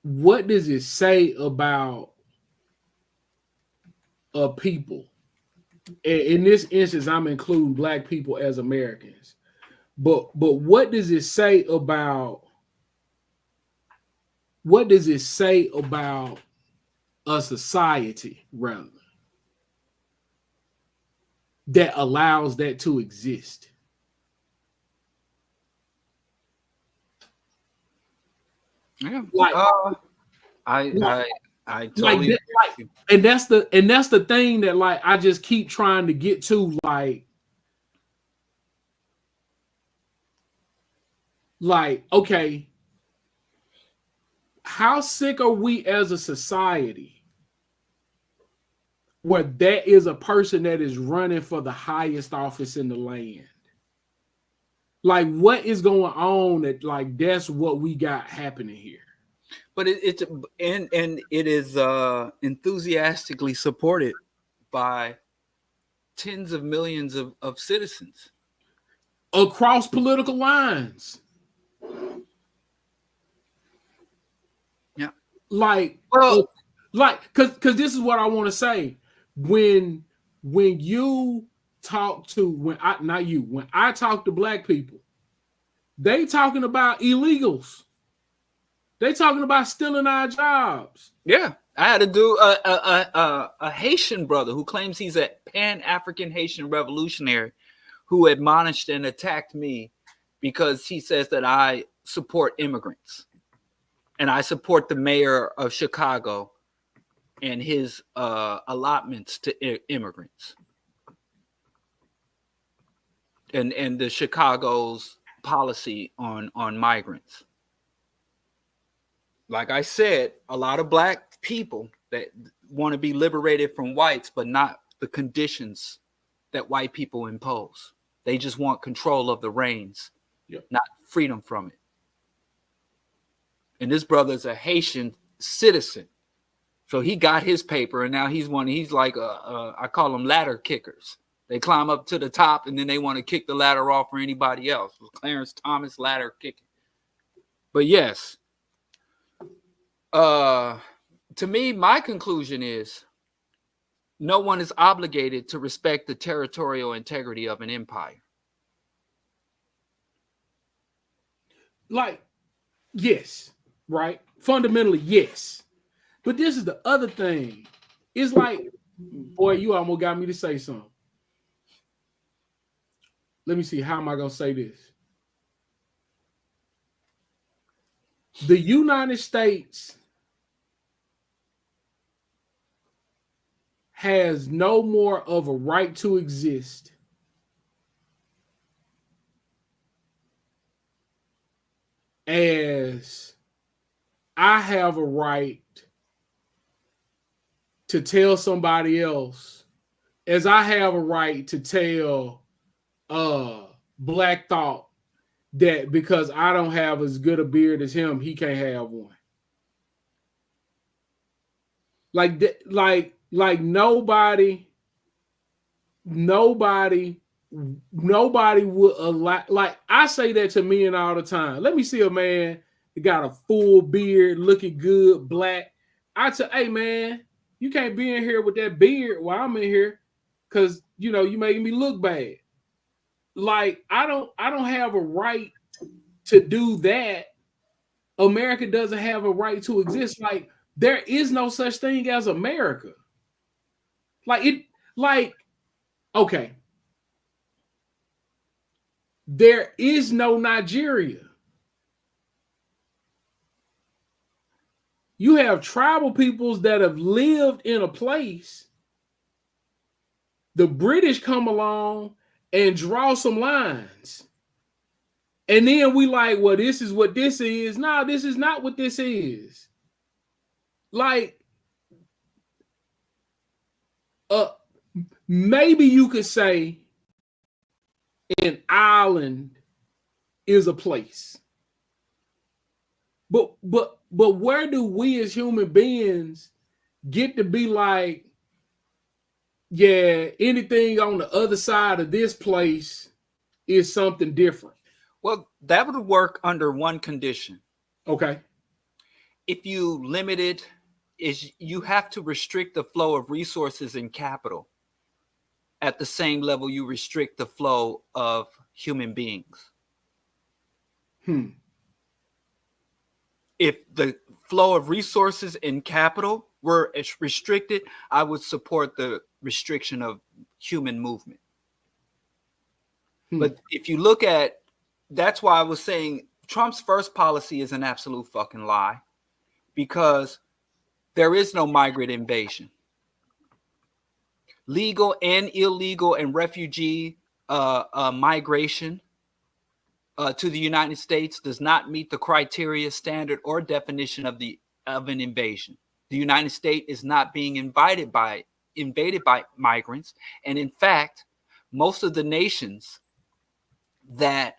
what does it say about a people? In this instance, I'm including Black people as Americans. But what does it say about a society rather that allows that to exist? Yeah. Like, I totally and that's the thing that like I just keep trying to get to, like okay, how sick are we as a society where that is a person that is running for the highest office in the land? Like, what is going on that like that's what we got happening here? But it is enthusiastically supported by tens of millions of citizens Across political lines. Yeah. Like, well, because this is what I want to say. When you talk to when I talk to Black people, they talking about illegals. They talking about stealing our jobs. Yeah, I had to do a Haitian brother who claims he's a Pan-African Haitian revolutionary who admonished and attacked me because he says that I support immigrants and I support the mayor of Chicago and his allotments to immigrants and the Chicago's policy on migrants. Like I said, a lot of Black people that want to be liberated from whites, but not the conditions that white people impose. They just want control of the reins, not freedom from it. And this brother's a Haitian citizen. So he got his paper, and now he's like, I call them ladder kickers. They climb up to the top, and then they want to kick the ladder off for anybody else. Clarence Thomas ladder kicking. But yes, to me, my conclusion is no one is obligated to respect the territorial integrity of an empire. Like, yes, right? Fundamentally, yes. But this is the other thing. It's like, boy, you almost got me to say something. Let me see. How am I going to say this? The United States has no more of a right to exist as I have a right to tell somebody else, as I have a right to tell Black Thought that because I don't have as good a beard as him, he can't have one. Like nobody would allow. Like, I say that to men all the time. Let me see a man that got a full beard, looking good, Black. I tell, hey man, you can't be in here with that beard while I'm in here, because you making me look bad. Like, I don't have a right to do that. America doesn't have a right to exist. Like, there is no such thing as America. Okay. There is no Nigeria. You have tribal peoples that have lived in a place. The British come along and draw some lines. And then we like, well, this is what this is. No, this is not what this is. Like, maybe you could say an island is a place. But where do we as human beings get to be like, yeah, anything on the other side of this place is something different? Well, that would work under one condition. Okay. if you limited, is you have to restrict the flow of resources and capital at the same level you restrict the flow of human beings. If the flow of resources and capital were restricted, I would support the restriction of human movement. But if you look at, that's why I was saying Trump's first policy is an absolute fucking lie, because there is no migrant invasion. Legal and illegal and refugee migration to the United States does not meet the criteria, standard, or definition of an invasion. The United States is not being invaded by migrants, and in fact, most of the nations that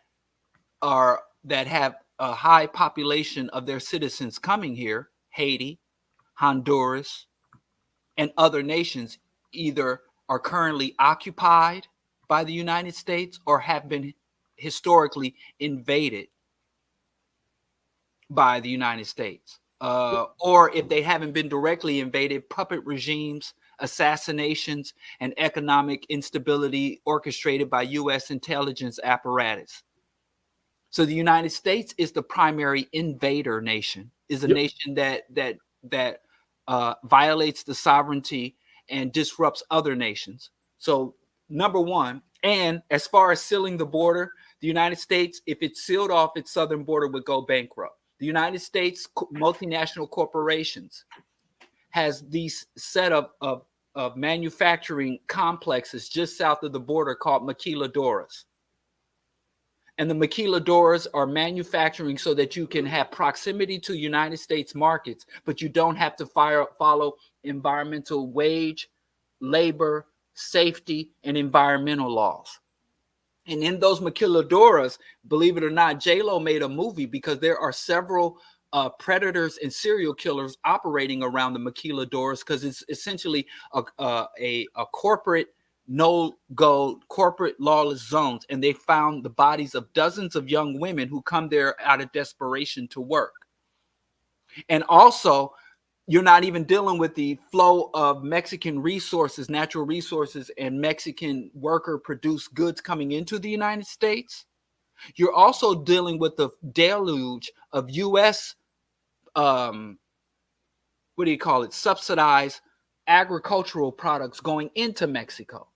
have a high population of their citizens coming here, Haiti, Honduras, and other nations, either are currently occupied by the United States or have been historically invaded by the United States. Or if they haven't been directly invaded, puppet regimes, assassinations, and economic instability orchestrated by U.S. intelligence apparatus. So the United States is the primary invader nation, is a nation that violates the sovereignty and disrupts other nations. So number one, and as far as sealing the border, the United States, if it sealed off its southern border, would go bankrupt. The United States multinational corporations has these set of manufacturing complexes just south of the border called maquiladoras. And the maquiladoras are manufacturing so that you can have proximity to United States markets, but you don't have to follow environmental, wage, labor, safety, and environmental laws. And in those maquiladoras, believe it or not, J-Lo made a movie because there are several predators and serial killers operating around the maquiladoras, because it's essentially a corporate no-go corporate lawless zones, and they found the bodies of dozens of young women who come there out of desperation to work. And also, you're not even dealing with the flow of Mexican resources, natural resources, and Mexican worker-produced goods coming into the United States. You're also dealing with the deluge of U.S. Subsidized agricultural products going into Mexico,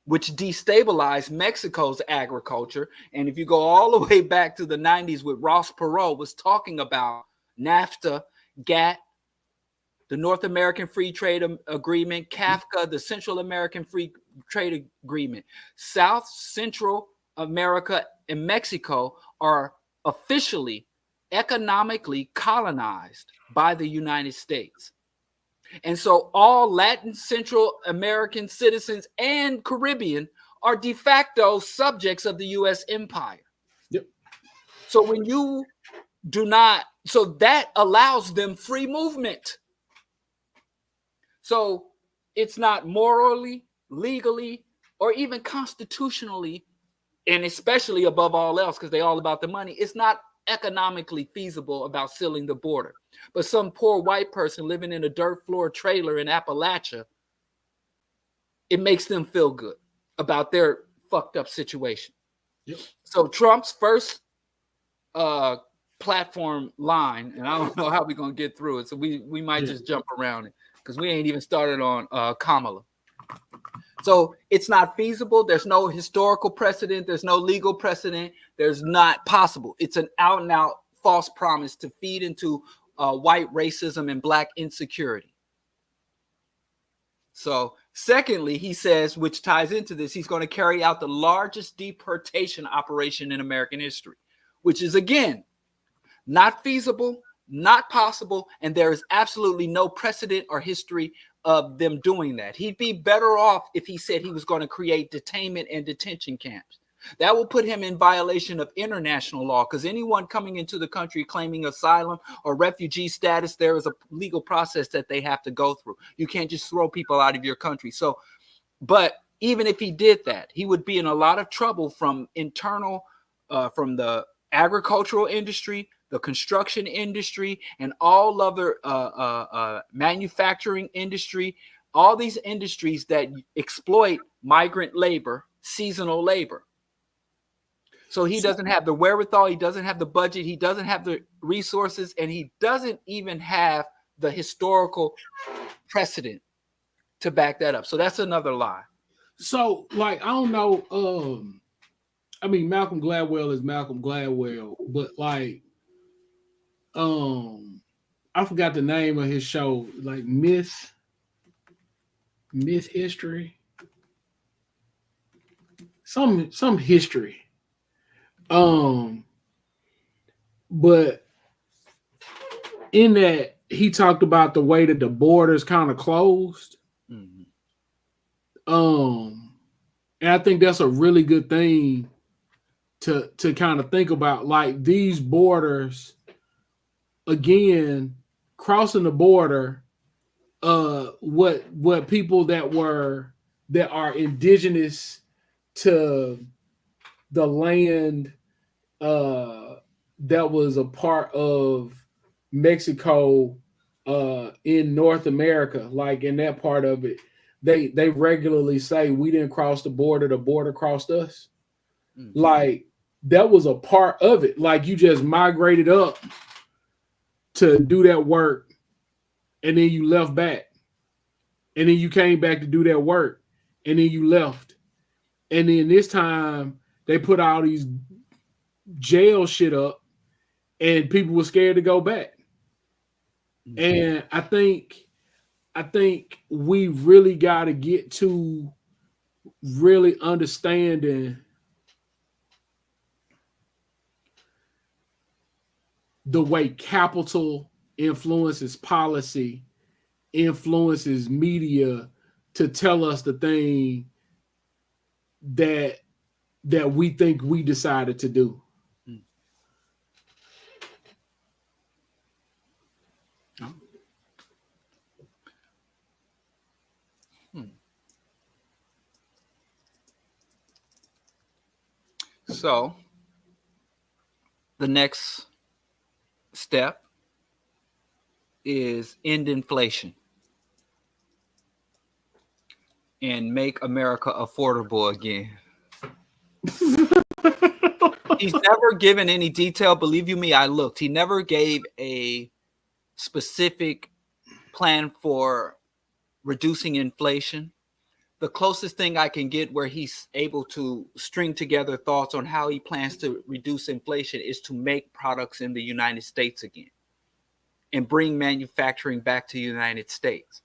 which destabilized Mexico's agriculture. And if you go all the way back to the 90s, with Ross Perot was talking about NAFTA, GATT, the North American Free Trade Agreement, CAFTA, the Central American Free Trade Agreement. South Central America and Mexico are officially economically colonized by the United States. And so all Latin Central American citizens and Caribbean are de facto subjects of the U.S. empire. Yep. So when you do not, so that allows them free movement. So it's not morally, legally, or even constitutionally, and especially above all else, because they're all about the money, it's not economically feasible about sealing the border. But some poor white person living in a dirt floor trailer in Appalachia, it makes them feel good about their fucked up situation. Yep. So Trump's first platform line, and I don't know how we're going to get through it, so we might just jump around it, because we ain't even started on Kamala. So it's not feasible. There's no historical precedent. There's no legal precedent. There's not possible. It's an out and out false promise to feed into white racism and black insecurity. So secondly, he says, which ties into this, he's going to carry out the largest deportation operation in American history, which is, again, not feasible, not possible, and there is absolutely no precedent or history of them doing that. He'd be better off if he said he was going to create detainment and detention camps. That will put him in violation of international law, because anyone coming into the country claiming asylum or refugee status, there is a legal process that they have to go through. You can't just throw people out of your country. So, but even if he did that, he would be in a lot of trouble from internal, from the agricultural industry, the construction industry, and all other manufacturing industry, all these industries that exploit migrant labor, seasonal labor. So he doesn't have the wherewithal, he doesn't have the budget, he doesn't have the resources, and he doesn't even have the historical precedent to back that up. So that's another lie. So, like, I don't know. I mean, Malcolm Gladwell is Malcolm Gladwell, but like, I forgot the name of his show, like Myth History, some history. But in that, he talked about the way that the borders kind of closed. Mm-hmm. And I think that's a really good thing to kind of think about. Like, these borders, again, crossing the border, what people that are indigenous to the land that was a part of Mexico in North America, like in that part of it, they regularly say we didn't cross the border crossed us. Mm-hmm. Like, that was a part of it. Like, you just migrated up to do that work, and then you left back, and then you came back to do that work, and then you left, and then this time they put all these jail shit up, and people were scared to go back. Mm-hmm. And I think we really got to get to really understanding the way capital influences policy, influences media to tell us the thing that we think we decided to do. So the next step is end inflation and make America affordable again. He's never given any detail. Believe you me, I looked. He never gave a specific plan for reducing inflation. The closest thing I can get where he's able to string together thoughts on how he plans to reduce inflation is to make products in the United States again and bring manufacturing back to the United States.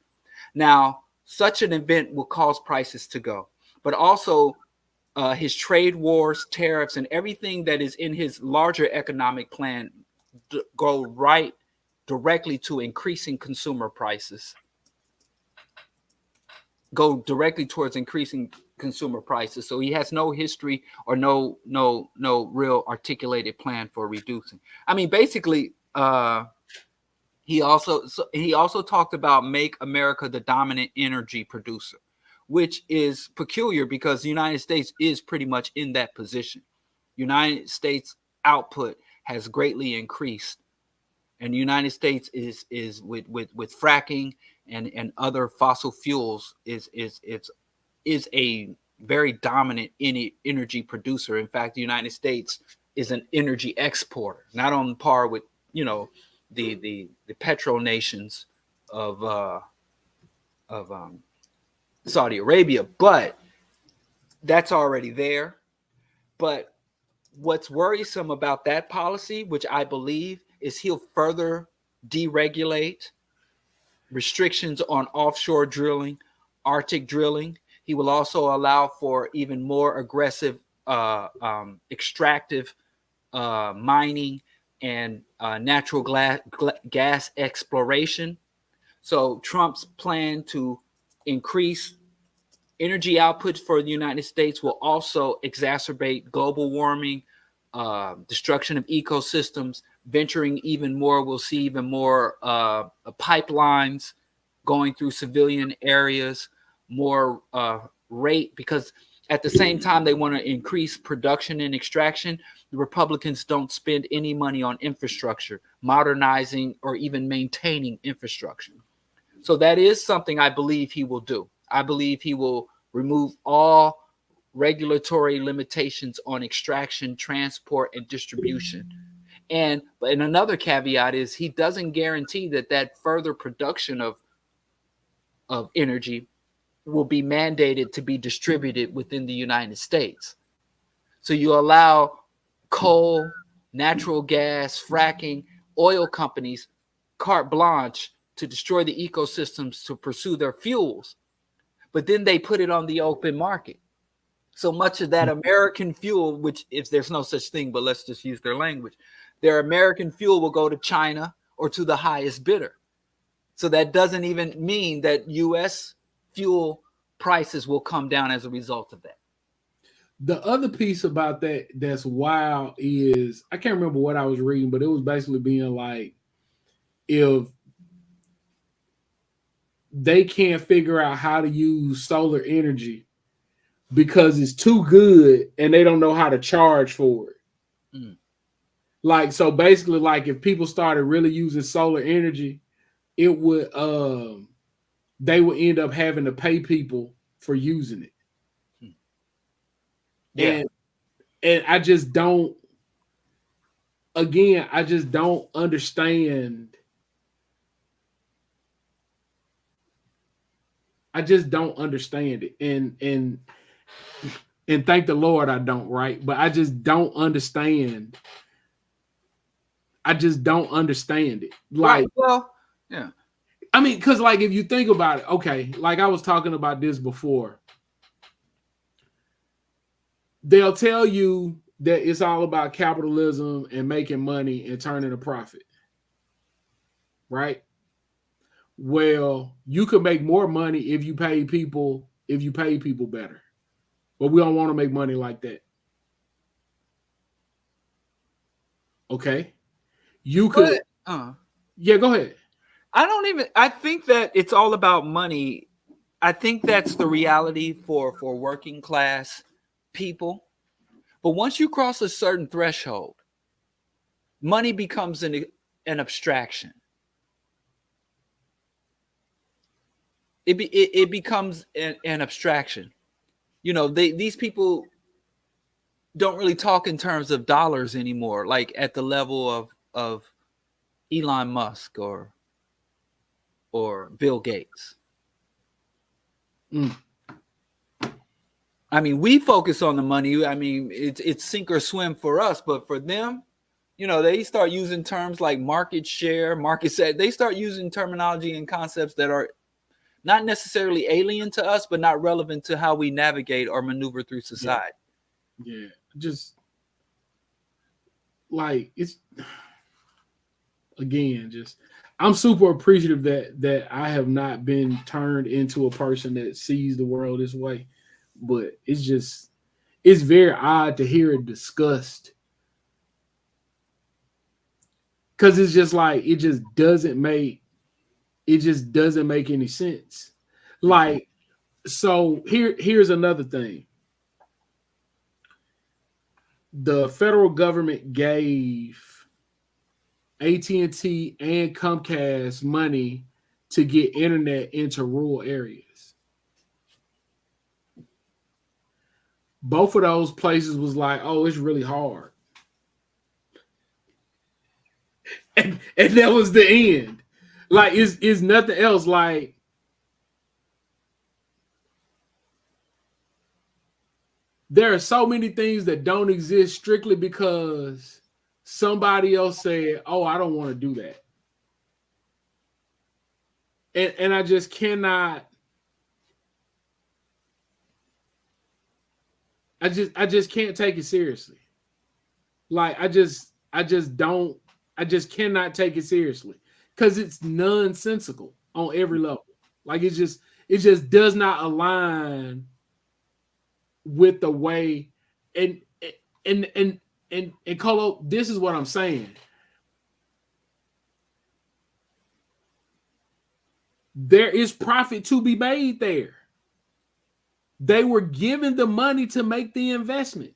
Now, such an event will cause prices to go, but also his trade wars, tariffs, and everything that is in his larger economic plan go right directly to increasing consumer prices. Go directly towards increasing consumer prices. So he has no history or no real articulated plan for reducing. I mean, basically, he also talked about make America the dominant energy producer, which is peculiar because the United States is pretty much in that position. United States output has greatly increased, and the United States is with fracking and other fossil fuels is a very dominant energy producer. In fact, the United States is an energy exporter, not on par with the petro nations of Saudi Arabia, but that's already there. But what's worrisome about that policy, which I believe, is he'll further deregulate restrictions on offshore drilling, Arctic drilling. He will also allow for even more aggressive extractive mining and natural gas exploration. So Trump's plan to increase energy output for the United States will also exacerbate global warming, destruction of ecosystems, venturing even more. We'll see even more pipelines going through civilian areas, more rate, because At the same time, they want to increase production and extraction. The Republicans don't spend any money on infrastructure, modernizing, or even maintaining infrastructure. So that is something I believe he will do. I believe he will remove all regulatory limitations on extraction, transport, and distribution. And another caveat is he doesn't guarantee that further production of energy will be mandated to be distributed within the United States. So you allow coal, natural gas, fracking, oil companies carte blanche to destroy the ecosystems to pursue their fuels, but then they put it on the open market. So much of that American fuel, which if there's no such thing, but let's just use their language, their American fuel will go to China or to the highest bidder. So that doesn't even mean that U.S. fuel prices will come down as a result of that. The other piece about that that's wild is, I can't remember what I was reading, but it was basically being like, if they can't figure out how to use solar energy because it's too good and they don't know how to charge for it. Mm. Like, so basically, like if people started really using solar energy, it would they would end up having to pay people for using it. Yeah. And I just don't, again, I just don't understand. I just don't understand it. And thank the Lord I don't, right? But I just don't understand. I just don't understand it. Like, right. Well, yeah. I mean, because like if you think about it, okay, like I was talking about this before. They'll tell you that it's all about capitalism and making money and turning a profit. Right? Well, you could make more money if you pay people better. But we don't want to make money like that. Okay. You could yeah, go ahead. I think that it's all about money. I think that's the reality for working class people. But once you cross a certain threshold, money becomes an abstraction. It becomes an abstraction. You know, these people don't really talk in terms of dollars anymore, like at the level of Elon Musk or Bill Gates. I mean, we focus on the money. I mean, it's sink or swim for us, but for them, you know, they start using terms like market share, market set. They start using terminology and concepts that are not necessarily alien to us, but not relevant to how we navigate or maneuver through society. Yeah. Just like it's, again, just I'm super appreciative that I have not been turned into a person that sees the world this way. But it's very odd to hear it discussed. Because it's just like it just doesn't make any sense. Like, so here's another thing. The federal government gave AT&T and Comcast money to get internet into rural areas. Both of those places was like, oh, it's really hard. And that was the end. Like, it's nothing else. Like, there are so many things that don't exist strictly because somebody else said, oh, I don't want to do that. And I just cannot. I just can't take it seriously. Like, I just cannot take it seriously because it's nonsensical on every level. Like, it just does not align with the way and Colo, this is what I'm saying. There is profit to be made there. They were given the money to make the investment.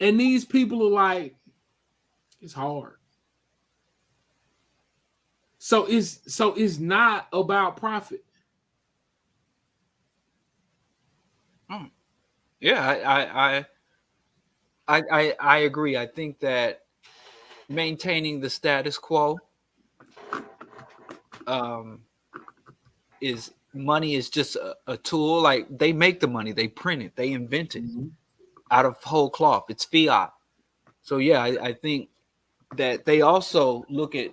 And these people are like, it's hard. So it's not about profit. Yeah, I agree. I think that maintaining the status quo is money is just a tool. Like they make the money, they print it, they invent it out of whole cloth. It's fiat. So yeah, I think that they also look at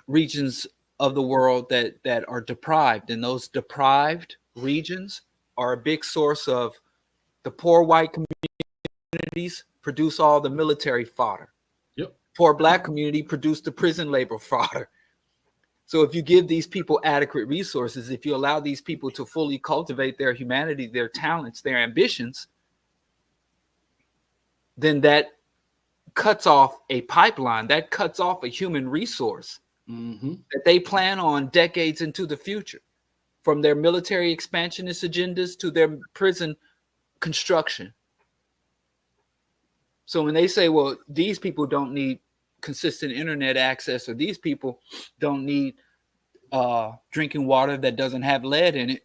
regions of the world that are deprived, and those deprived regions are a big source of the poor white communities produce all the military fodder. Yep. Poor black community produce the prison labor fodder. So if you give these people adequate resources, if you allow these people to fully cultivate their humanity, their talents, their ambitions, then that cuts off a pipeline, that cuts off a human resource that they plan on decades into the future, from their military expansionist agendas to their prison construction. So when they say, well, these people don't need consistent internet access, or these people don't need drinking water that doesn't have lead in it,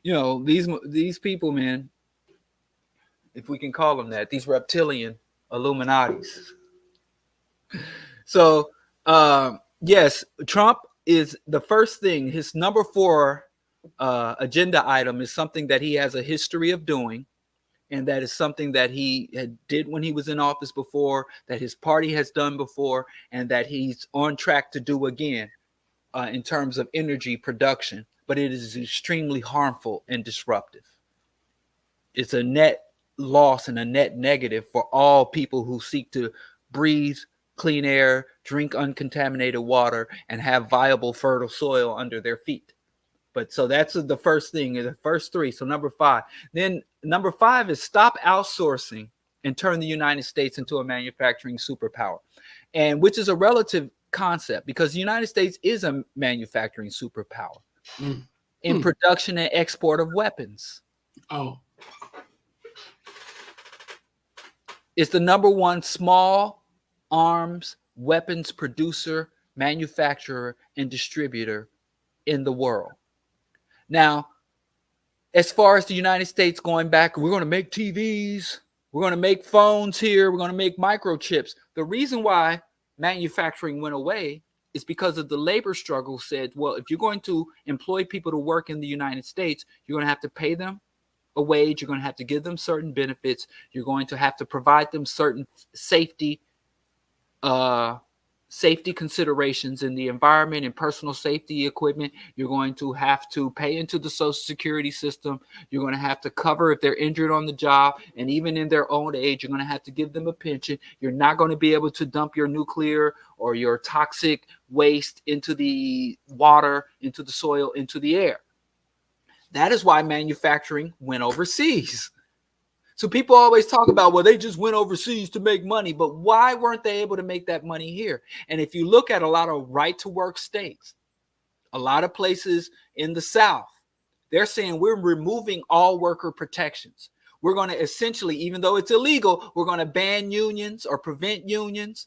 you know, these people, man, if we can call them that, these reptilian Illuminatis. So yes, Trump is the first thing. His number 4 agenda item is something that he has a history of doing, and that is something that he did when he was in office before, that his party has done before, and that he's on track to do again in terms of energy production. But it is extremely harmful and disruptive. It's a net loss and a net negative for all people who seek to breathe clean air, drink uncontaminated water, and have viable, fertile soil under their feet. But so that's the first thing, the first 3. So number 5. Then number 5 is stop outsourcing and turn the United States into a manufacturing superpower, and which is a relative concept, because the United States is a manufacturing superpower in production and export of weapons. Oh. It's the number 1 small arms weapons producer, manufacturer, and distributor in the world. Now, as far as the United States going back, we're going to make TVs, we're going to make phones here, we're going to make microchips. The reason why manufacturing went away is because of the labor struggle. Said, well, if you're going to employ people to work in the United States, you're going to have to pay them a wage, you're going to have to give them certain benefits, you're going to have to provide them certain safety considerations in the environment and personal safety equipment. You're going to have to pay into the Social Security system. You're going to have to cover if they're injured on the job, and even in their old age, you're going to have to give them a pension. You're not going to be able to dump your nuclear or your toxic waste into the water, into the soil, into the air. That is why manufacturing went overseas. So people always talk about, well, they just went overseas to make money, but why weren't they able to make that money here? And if you look at a lot of right-to-work states, a lot of places in the South, they're saying we're removing all worker protections. We're going to essentially, even though it's illegal, we're going to ban unions or prevent unions.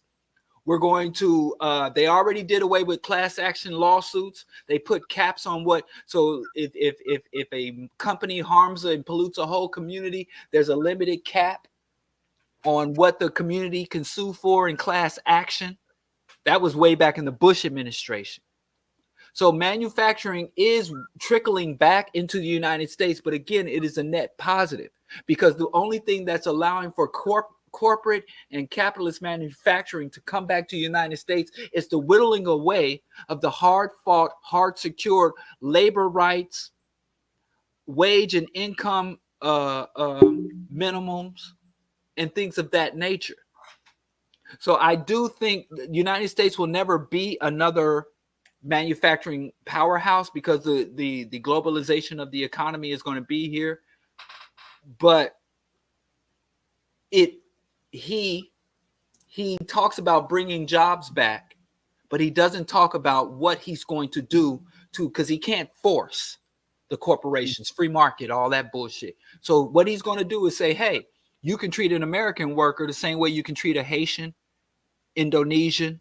We're going to, they already did away with class action lawsuits. They put caps on what, so if a company harms and pollutes a whole community, there's a limited cap on what the community can sue for in class action. That was way back in the Bush administration. So manufacturing is trickling back into the United States, but again, it is a net positive, because the only thing that's allowing for corporate and capitalist manufacturing to come back to the United States is the whittling away of the hard-fought, hard-secured labor rights, wage and income minimums, and things of that nature. So I do think the United States will never be another manufacturing powerhouse, because the globalization of the economy is going to be here. But he talks about bringing jobs back, but he doesn't talk about what he's going to do because he can't force the corporations, free market, all that bullshit. So what he's going to do is say, hey, you can treat an American worker the same way you can treat a Haitian, Indonesian,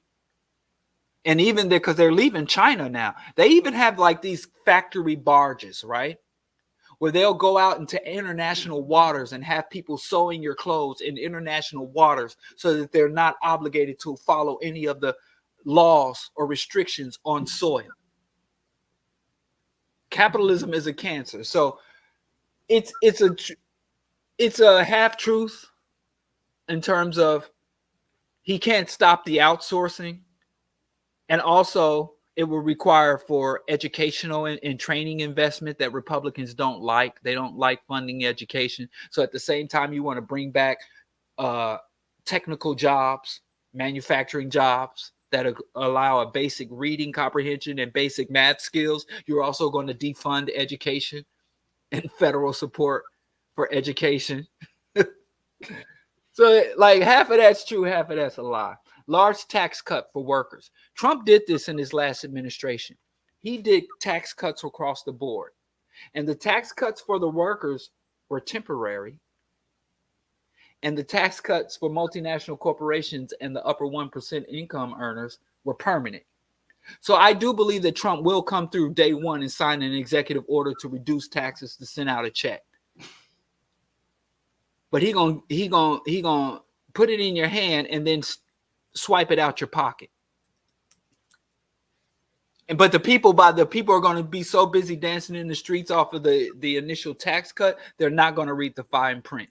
and even because they're leaving China now. They even have like these factory barges, right? Where they'll go out into international waters and have people sewing your clothes in international waters so that they're not obligated to follow any of the laws or restrictions on soil. Capitalism is a cancer. So it's a half truth in terms of he can't stop the outsourcing, and also it will require for educational and training investment that Republicans don't like. They don't like funding education. So at the same time, you want to bring back technical jobs, manufacturing jobs that allow a basic reading comprehension and basic math skills. You're also going to defund education and federal support for education. So like half of that's true, half of that's a lie. Large tax cut for workers. Trump did this in his last administration. He did tax cuts across the board. And the tax cuts for the workers were temporary. And the tax cuts for multinational corporations and the upper 1% income earners were permanent. So I do believe that Trump will come through day one and sign an executive order to reduce taxes to send out a check. But he gonna put it in your hand and then swipe it out your pocket. But the people are going to be so busy dancing in the streets off of the initial tax cut, they're not going to read the fine print.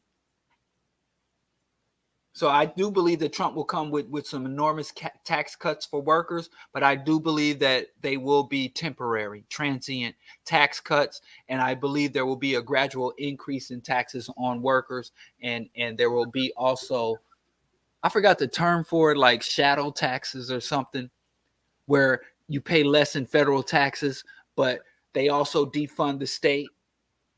So I do believe that Trump will come with some enormous tax cuts for workers, but I do believe that they will be temporary, transient tax cuts, and I believe there will be a gradual increase in taxes on workers, and there will be also, I forgot the term for it, like shadow taxes or something, where you pay less in federal taxes, but they also defund the state.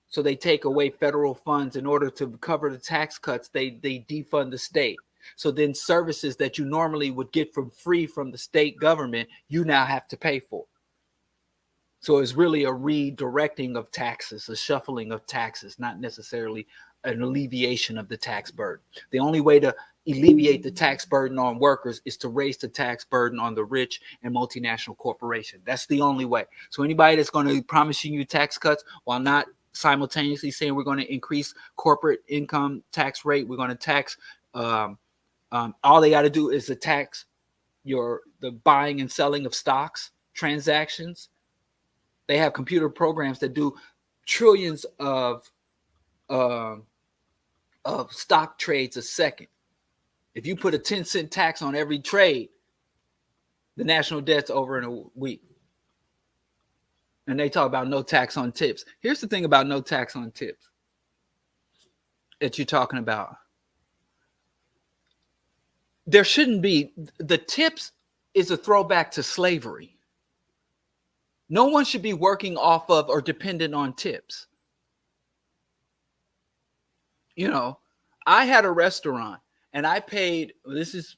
So they take away federal funds in order to cover the tax cuts. They defund the state. So then services that you normally would get for free from the state government, you now have to pay for. So it's really a redirecting of taxes, a shuffling of taxes, not necessarily an alleviation of the tax burden. The only way to alleviate the tax burden on workers is to raise the tax burden on the rich and multinational corporations. That's the only way. So anybody that's going to be promising you tax cuts while not simultaneously saying we're going to increase corporate income tax rate, we're going to tax, all they got to do is to tax the buying and selling of stocks transactions. They have computer programs that do trillions of stock trades a second. If you put a 10-cent tax on every trade, the national debt's over in a week. And they talk about no tax on tips. Here's the thing about no tax on tips that you're talking about. There shouldn't be. The tips is a throwback to slavery. No one should be working off of or dependent on tips. You know, I had a restaurant and I paid, this is,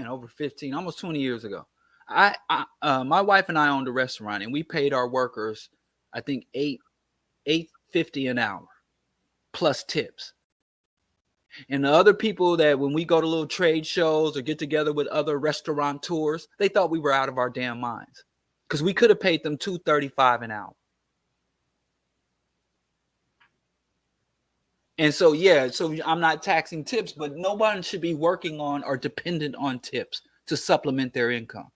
over 15, almost 20 years ago. My wife and I owned a restaurant and we paid our workers, I think $8.50 an hour plus tips. And the other people that when we go to little trade shows or get together with other restaurateurs, they thought we were out of our damn minds because we could have paid them $2.35 an hour. And so, so I'm not taxing tips, but no one should be working on or dependent on tips to supplement their income.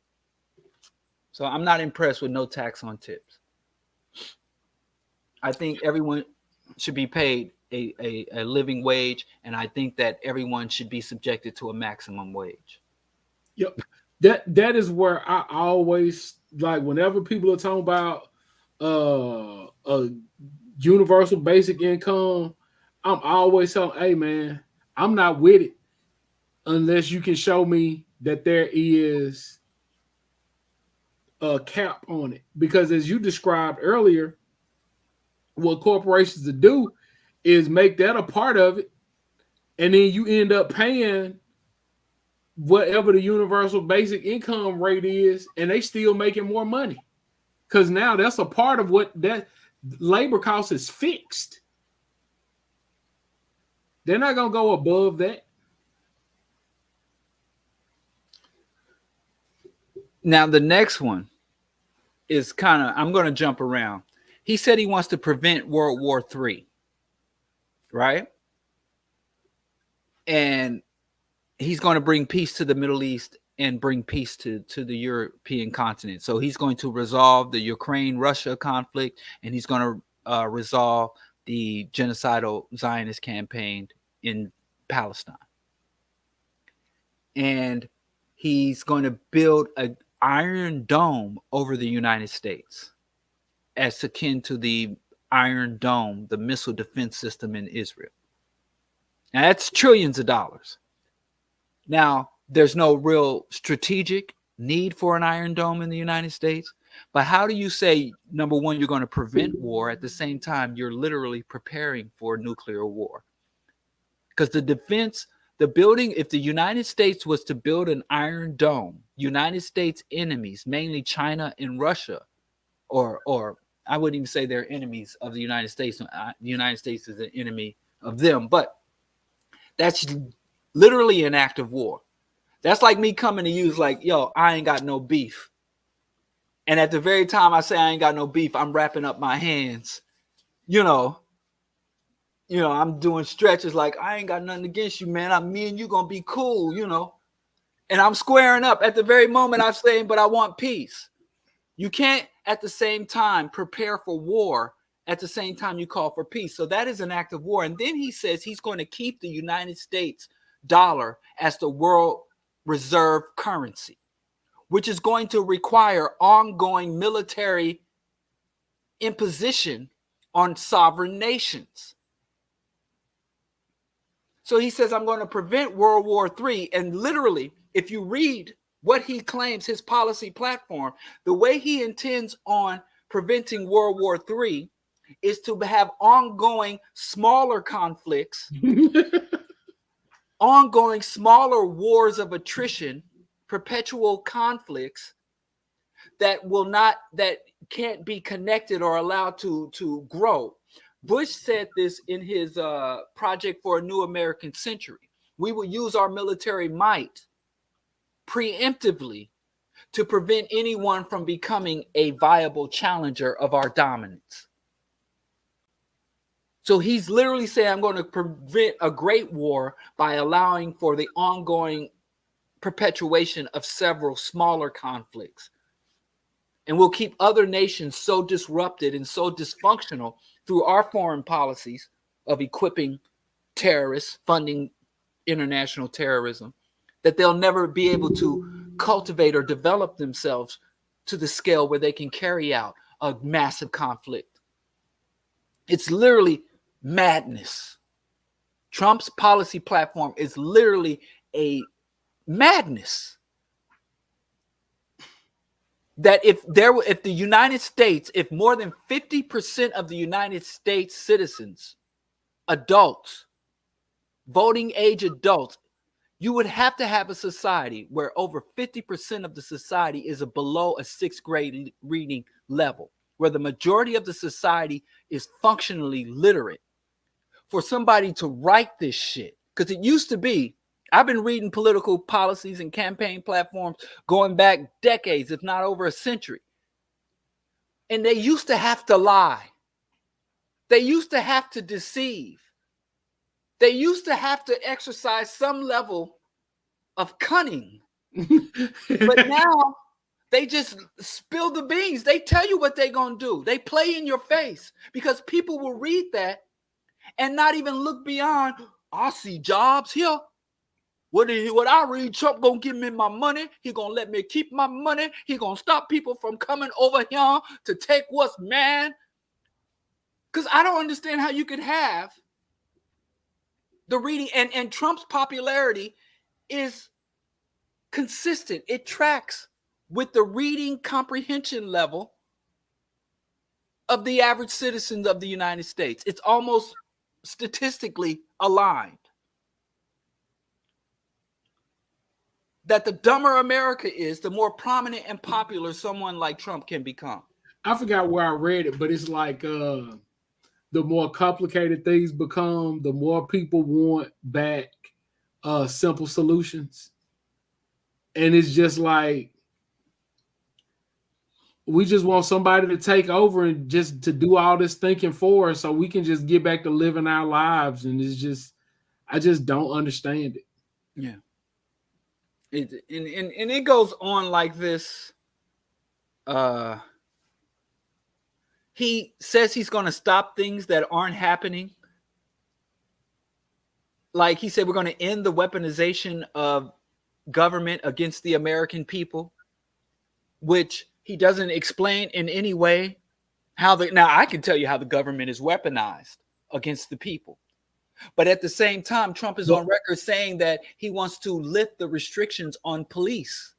So I'm not impressed with no tax on tips. I think everyone should be paid a living wage, and I think that everyone should be subjected to a maximum wage. Yep. That is where I always, like, whenever people are talking about a universal basic income, I'm always telling, hey man, I'm not with it unless you can show me that there is a cap on it. Because as you described earlier, what corporations do is make that a part of it, and then you end up paying whatever the universal basic income rate is, and they still making more money. Because now that's a part of what that labor cost is fixed. They're not going to go above that. Now, the next one is kind of, I'm going to jump around. He said he wants to prevent World War III, right? And he's going to bring peace to the Middle East and bring peace to the European continent. So he's going to resolve the Ukraine-Russia conflict, and he's going to resolve the genocidal Zionist campaign in Palestine. And he's going to build an iron dome over the United States, as akin to the Iron Dome, the missile defense system in Israel. Now, that's trillions of dollars. Now, there's no real strategic need for an Iron Dome in the United States. But how do you say, number one, you're going to prevent war, at the same time you're literally preparing for nuclear war? Because the defense, the building, if the United States was to build an Iron Dome, United States enemies, mainly China and Russia, or I wouldn't even say they're enemies of the United States. The United States is an enemy of them. But that's literally an act of war. That's like me coming to you like, yo, I ain't got no beef. And at the very time I say I ain't got no beef, I'm wrapping up my hands. You know, I'm doing stretches like, I ain't got nothing against you, man. Me and you gonna be cool, And I'm squaring up at the very moment I'm saying, but I want peace. You can't at the same time prepare for war at the same time you call for peace. So that is an act of war. And then he says he's going to keep the United States dollar as the world reserve currency, which is going to require ongoing military imposition on sovereign nations. So he says, I'm going to prevent World War III. And literally, if you read what he claims, his policy platform, the way he intends on preventing World War III is to have ongoing smaller conflicts, ongoing smaller wars of attrition, perpetual conflicts that can't be connected or allowed to grow. Bush said this in his project for a new American century. We will use our military might preemptively to prevent anyone from becoming a viable challenger of our dominance. So he's literally saying, I'm going to prevent a great war by allowing for the ongoing perpetuation of several smaller conflicts. And we'll keep other nations so disrupted and so dysfunctional through our foreign policies of equipping terrorists, funding international terrorism, that they'll never be able to cultivate or develop themselves to the scale where they can carry out a massive conflict. It's literally madness. Trump's policy platform is literally a madness. That if the United States, if more than 50% of the United States citizens, adults, voting age adults, you would have to have a society where over 50% of the society is below a 6th grade reading level, where the majority of the society is functionally literate. For somebody to write this shit, because it used to be, I've been reading political policies and campaign platforms going back decades, if not over a century. And they used to have to lie. They used to have to deceive. They used to have to exercise some level of cunning. But now they just spill the beans. They tell you what they're going to do. They play in your face because people will read that and not even look beyond, I see jobs here. What I read, Trump gonna give me my money. He gonna let me keep my money. He gonna stop people from coming over here to take what's mine. Because I don't understand how you could have the reading, and Trump's popularity is consistent. It tracks with the reading comprehension level of the average citizens of the United States. It's almost statistically aligned. that the dumber America is, the more prominent and popular someone like Trump can become. I forgot where I read it, but it's like the more complicated things become, the more people want back simple solutions. And it's just like we just want somebody to take over and just to do all this thinking for us so we can just get back to living our lives. And it's just, I just don't understand it. Yeah. And it goes on like this. He says he's going to stop things that aren't happening. Like he said, we're going to end the weaponization of government against the American people, which he doesn't explain in any way how now I can tell you how the government is weaponized against the people. But at the same time, Trump is on record saying that he wants to lift the restrictions on police.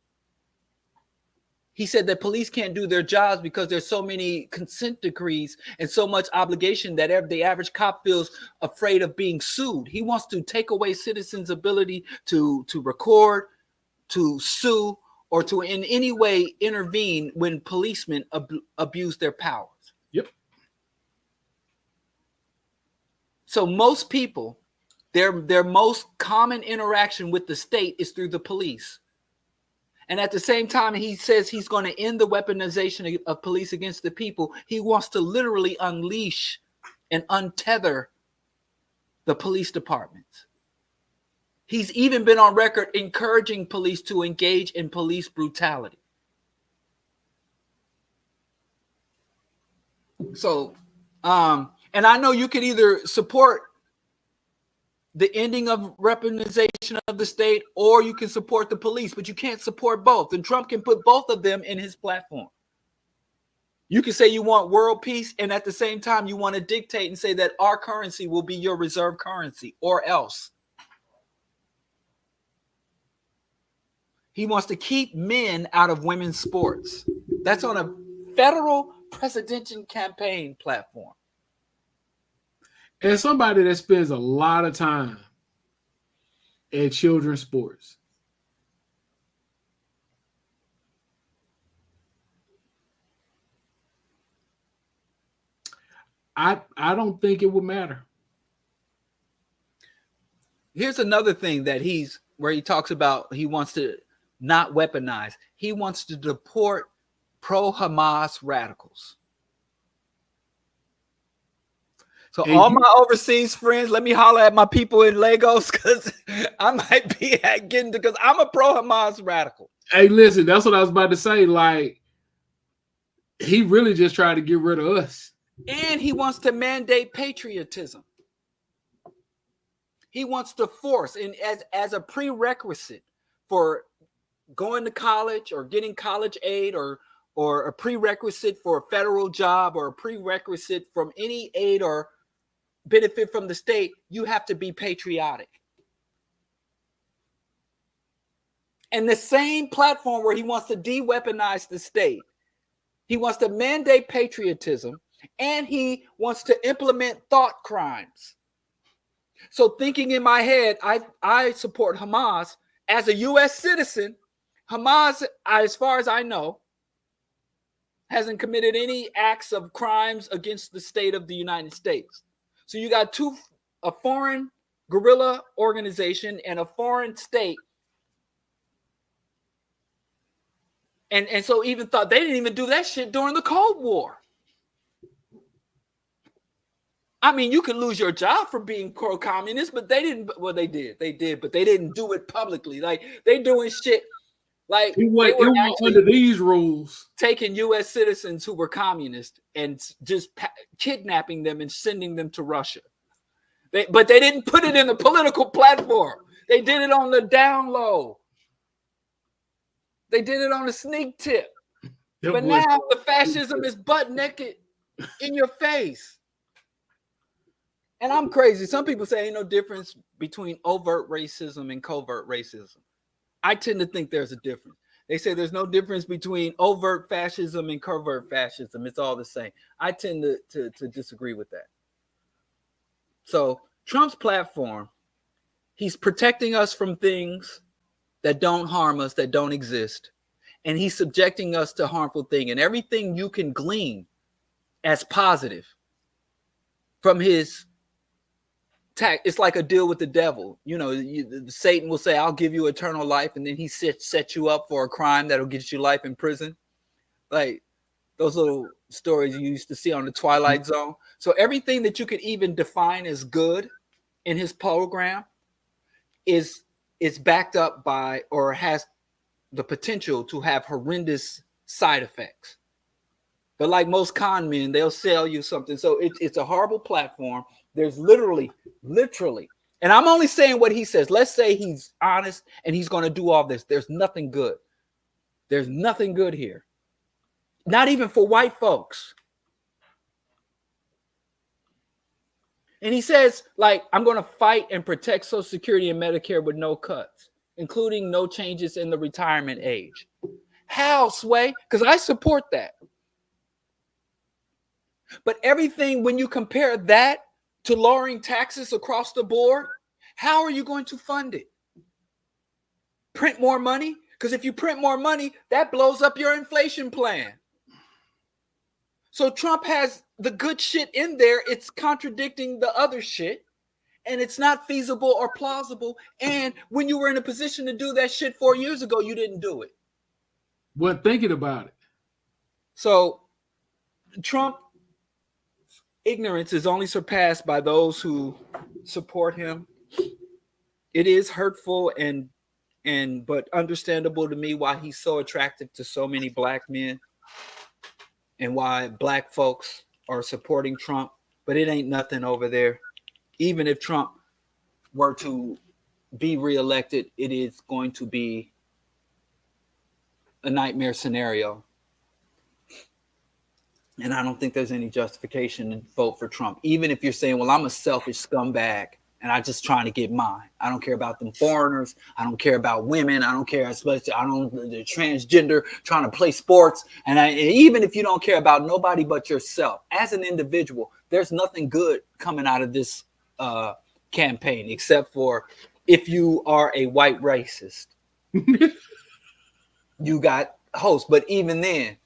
He said that police can't do their jobs because there's so many consent decrees and so much obligation that the average cop feels afraid of being sued. He wants to take away citizens' ability to record, to sue, or to in any way intervene when policemen abuse their powers. Yep. So most people, their most common interaction with the state is through the police. And at the same time, he says he's going to end the weaponization of police against the people. He wants to literally unleash and untether the police departments. He's even been on record encouraging police to engage in police brutality. So, and I know you could either support the ending of weaponization of the state, or you can support the police, but you can't support both. And Trump can put both of them in his platform. You can say you want world peace, and at the same time, you want to dictate and say that our currency will be your reserve currency, or else. He wants to keep men out of women's sports. That's on a federal presidential campaign platform. As somebody that spends a lot of time at children's sports, I don't think it would matter. Here's another thing that where he talks about he wants to not weaponize. He wants to deport pro-Hamas radicals. So all my overseas friends, let me holler at my people in Lagos, because I might be because I'm a pro-Hamas radical. Hey, listen, that's what I was about to say. Like, he really just tried to get rid of us. And he wants to mandate patriotism. He wants to force, and as a prerequisite for going to college or getting college aid, or a prerequisite for a federal job, or a prerequisite from any aid or benefit from the state, you have to be patriotic. And the same platform where he wants to de-weaponize the state, he wants to mandate patriotism, and he wants to implement thought crimes. So thinking in my head, I support Hamas. As a U.S. citizen, Hamas, as far as I know, hasn't committed any acts of crimes against the state of the United States. So you got a foreign guerrilla organization and a foreign state. And so even thought they didn't even do that shit during the Cold War. I mean, you could lose your job for being pro-communist, but they didn't. Well, they did, but they didn't do it publicly. Like, they doing shit. Like, it were under these rules, taking U.S. citizens who were communist and just kidnapping them and sending them to Russia. But they didn't put it in the political platform. They did it on the down low. They did it on the sneak tip. But now the fascism is butt naked in your face. And I'm crazy. Some people say ain't no difference between overt racism and covert racism. I tend to think there's a difference. They say there's no difference between overt fascism and covert fascism. It's all the same. I tend to disagree with that. So Trump's platform, he's protecting us from things that don't harm us, that don't exist. And he's subjecting us to harmful things. And everything you can glean as positive from his tact, it's like a deal with the devil. You know, Satan will say, I'll give you eternal life. And then he set you up for a crime that'll get you life in prison. Like those little stories you used to see on the Twilight Zone. So everything that you could even define as good in his program is backed up by, or has the potential to have horrendous side effects. But like most con men, they'll sell you something. So it's a horrible platform. There's literally, and I'm only saying what he says. Let's say he's honest and he's going to do all this. There's nothing good. There's nothing good here. Not even for white folks. And he says, like, I'm going to fight and protect Social Security and Medicare with no cuts, including no changes in the retirement age. How, Sway? Because I support that. But everything, when you compare that to lowering taxes across the board, how are you going to fund it? Print more money? Because if you print more money, that blows up your inflation plan. So Trump has the good shit in there. It's contradicting the other shit. And it's not feasible or plausible. And when you were in a position to do that shit 4 years ago, you didn't do it. Wasn't thinking about it. So Trump ignorance is only surpassed by those who support him. It is hurtful but understandable to me why he's so attractive to so many black men and why black folks are supporting Trump. But it ain't nothing over there. Even if Trump were to be reelected, it is going to be a nightmare scenario. And I don't think there's any justification to vote for Trump. Even if you're saying, well, I'm a selfish scumbag and I'm just trying to get mine. I don't care about them foreigners. I don't care about women. I don't care, especially the transgender trying to play sports. And even if you don't care about nobody but yourself, as an individual, there's nothing good coming out of this campaign, except for if you are a white racist. You got hosts, but even then,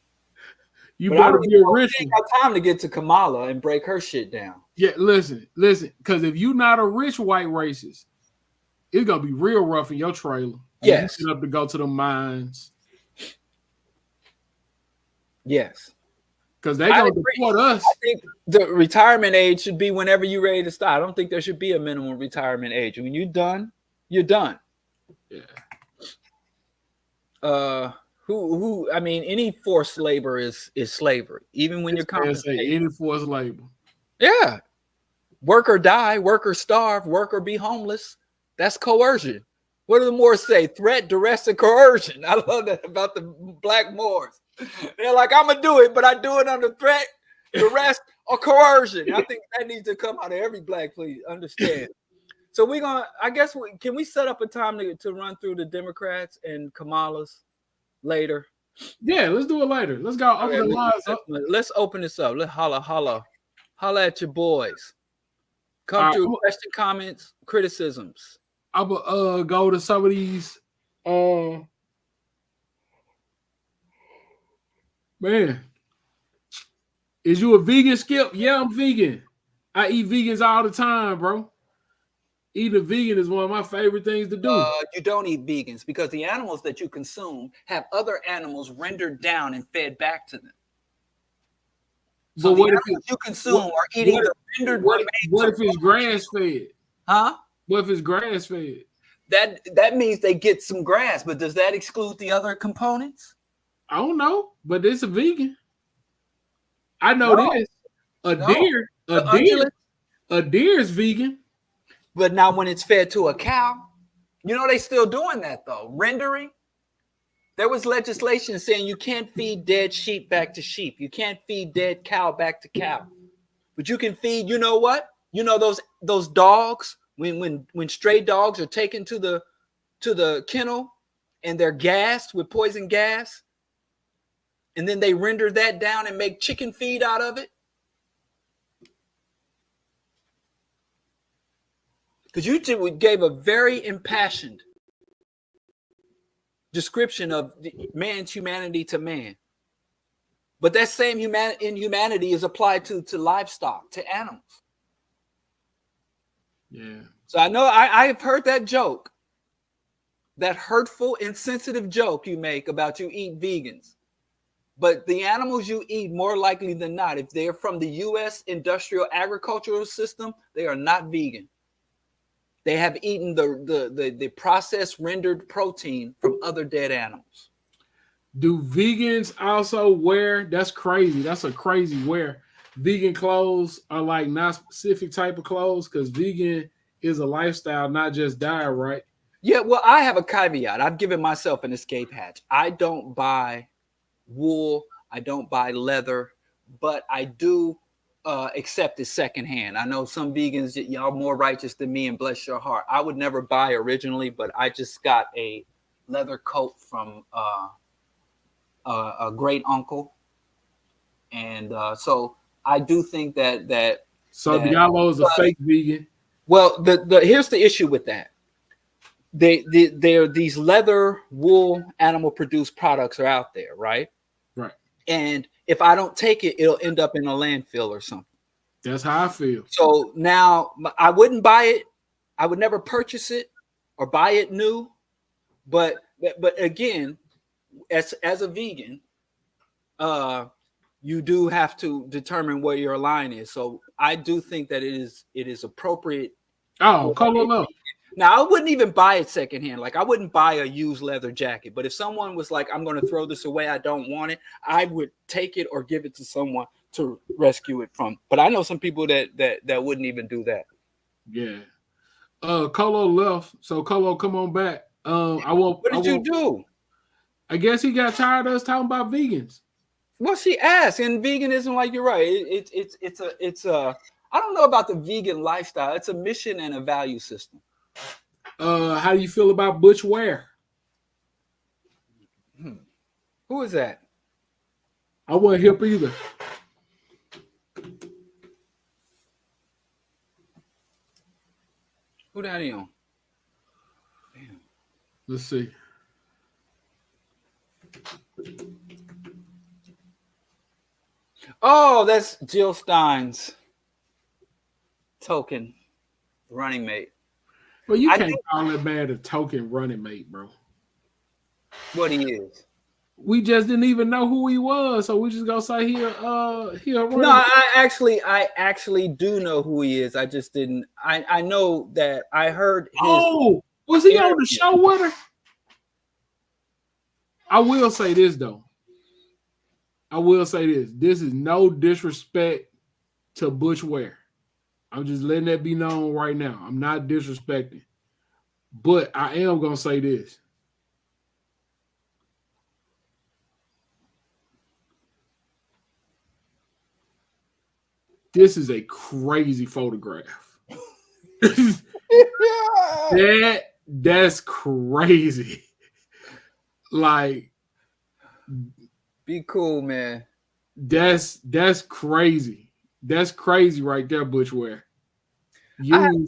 you better be a rich one. Got time to get to Kamala and break her shit down. Yeah, listen, because if you're not a rich white racist, it's gonna be real rough in your trailer. Yes, you up to go to the mines. Yes, because they gonna deport us. I think the retirement age should be whenever you're ready to stop. I don't think there should be a minimum retirement age. When you're done, you're done. Yeah. I mean, any forced labor is slavery, even when you're compensated. Any forced labor. Yeah. Work or die, work or starve, work or be homeless. That's coercion. What do the Moors say? Threat, duress, and coercion. I love that about the black Moors. They're like, I'm going to do it, but I do it under threat, duress, or coercion. And I think that needs to come out of every black, please understand. So we're going to, I guess, can we set up a time to run through the Democrats and Kamala's later? Yeah, let's do it later. Let's go open the lines up. Let's open this up. Let's holla at your boys. Come through, question, comments, criticisms. I'm gonna go to some of these. Man, is you a vegan, Skip? Yeah, I'm vegan. I eat vegans all the time, bro. Eating vegan is one of my favorite things to do. You don't eat vegans because the animals that you consume have other animals rendered down and fed back to them. So what if you consume are eating the rendered what if it's grass fed? Huh? What if it's grass fed? That means they get some grass, but does that exclude the other components? I don't know, but it's a vegan. I know this. A deer is vegan. But now when it's fed to a cow, you know they still doing that though. Rendering. There was legislation saying you can't feed dead sheep back to sheep. You can't feed dead cow back to cow. But you can feed, you know what? You know those dogs, when stray dogs are taken to the kennel and they're gassed with poison gas, and then they render that down and make chicken feed out of it. Because you gave a very impassioned description of man's humanity to man. But that same inhumanity is applied to livestock, to animals. Yeah. So I know I've heard that joke, that hurtful, insensitive joke you make about you eat vegans. But the animals you eat, more likely than not, if they're from the U.S. industrial agricultural system, they are not vegan. They have eaten the processed rendered protein from other dead animals. Do vegans also wear? That's crazy. That's a crazy wear. Vegan clothes are like not specific type of clothes because vegan is a lifestyle, not just diet, right? Yeah, well, I have a caveat. I've given myself an escape hatch. I don't buy wool. I don't buy leather, but I do accept it secondhand. I know some vegans, y'all more righteous than me, and bless your heart. I would never buy originally, but I just got a leather coat from a great uncle, and so I do think that. So Diallo is a fake vegan. Well, here's the issue with that. They're these leather, wool, animal produced products are out there, right? Right. And if I don't take it, it'll end up in a landfill or something. That's how I feel. So now I wouldn't buy it. I would never purchase it or buy it new. But again, as a vegan, you do have to determine where your line is. So I do think that it is appropriate. Oh, color. Now, I wouldn't even buy it secondhand. Like, I wouldn't buy a used leather jacket. But if someone was like, I'm going to throw this away, I don't want it, I would take it or give it to someone to rescue it from. But I know some people that wouldn't even do that. Yeah. Colo left. So, Colo, come on back. What did you do? I guess he got tired of us talking about vegans. Well, she asked. And veganism, like, you're right. It's a I don't know about the vegan lifestyle. It's a mission and a value system. How do you feel about Butch Ware? Who is that? I wasn't hip either. Who that is? Damn. Let's see. Oh, that's Jill Stein's token running mate. Well, you can't call that man a token running mate, bro. What he is. We just didn't even know who he was, so we just gonna say he a No, I actually do know who he is. I just didn't. I know that I heard. Was he on the show with her? I will say this though. This is no disrespect to Butch Ware. I'm just letting that be known right now. I'm not disrespecting, but I am gonna say this. This is a crazy photograph. That's crazy. Like, be cool, man. That's crazy. That's crazy right there, Butch Ware. You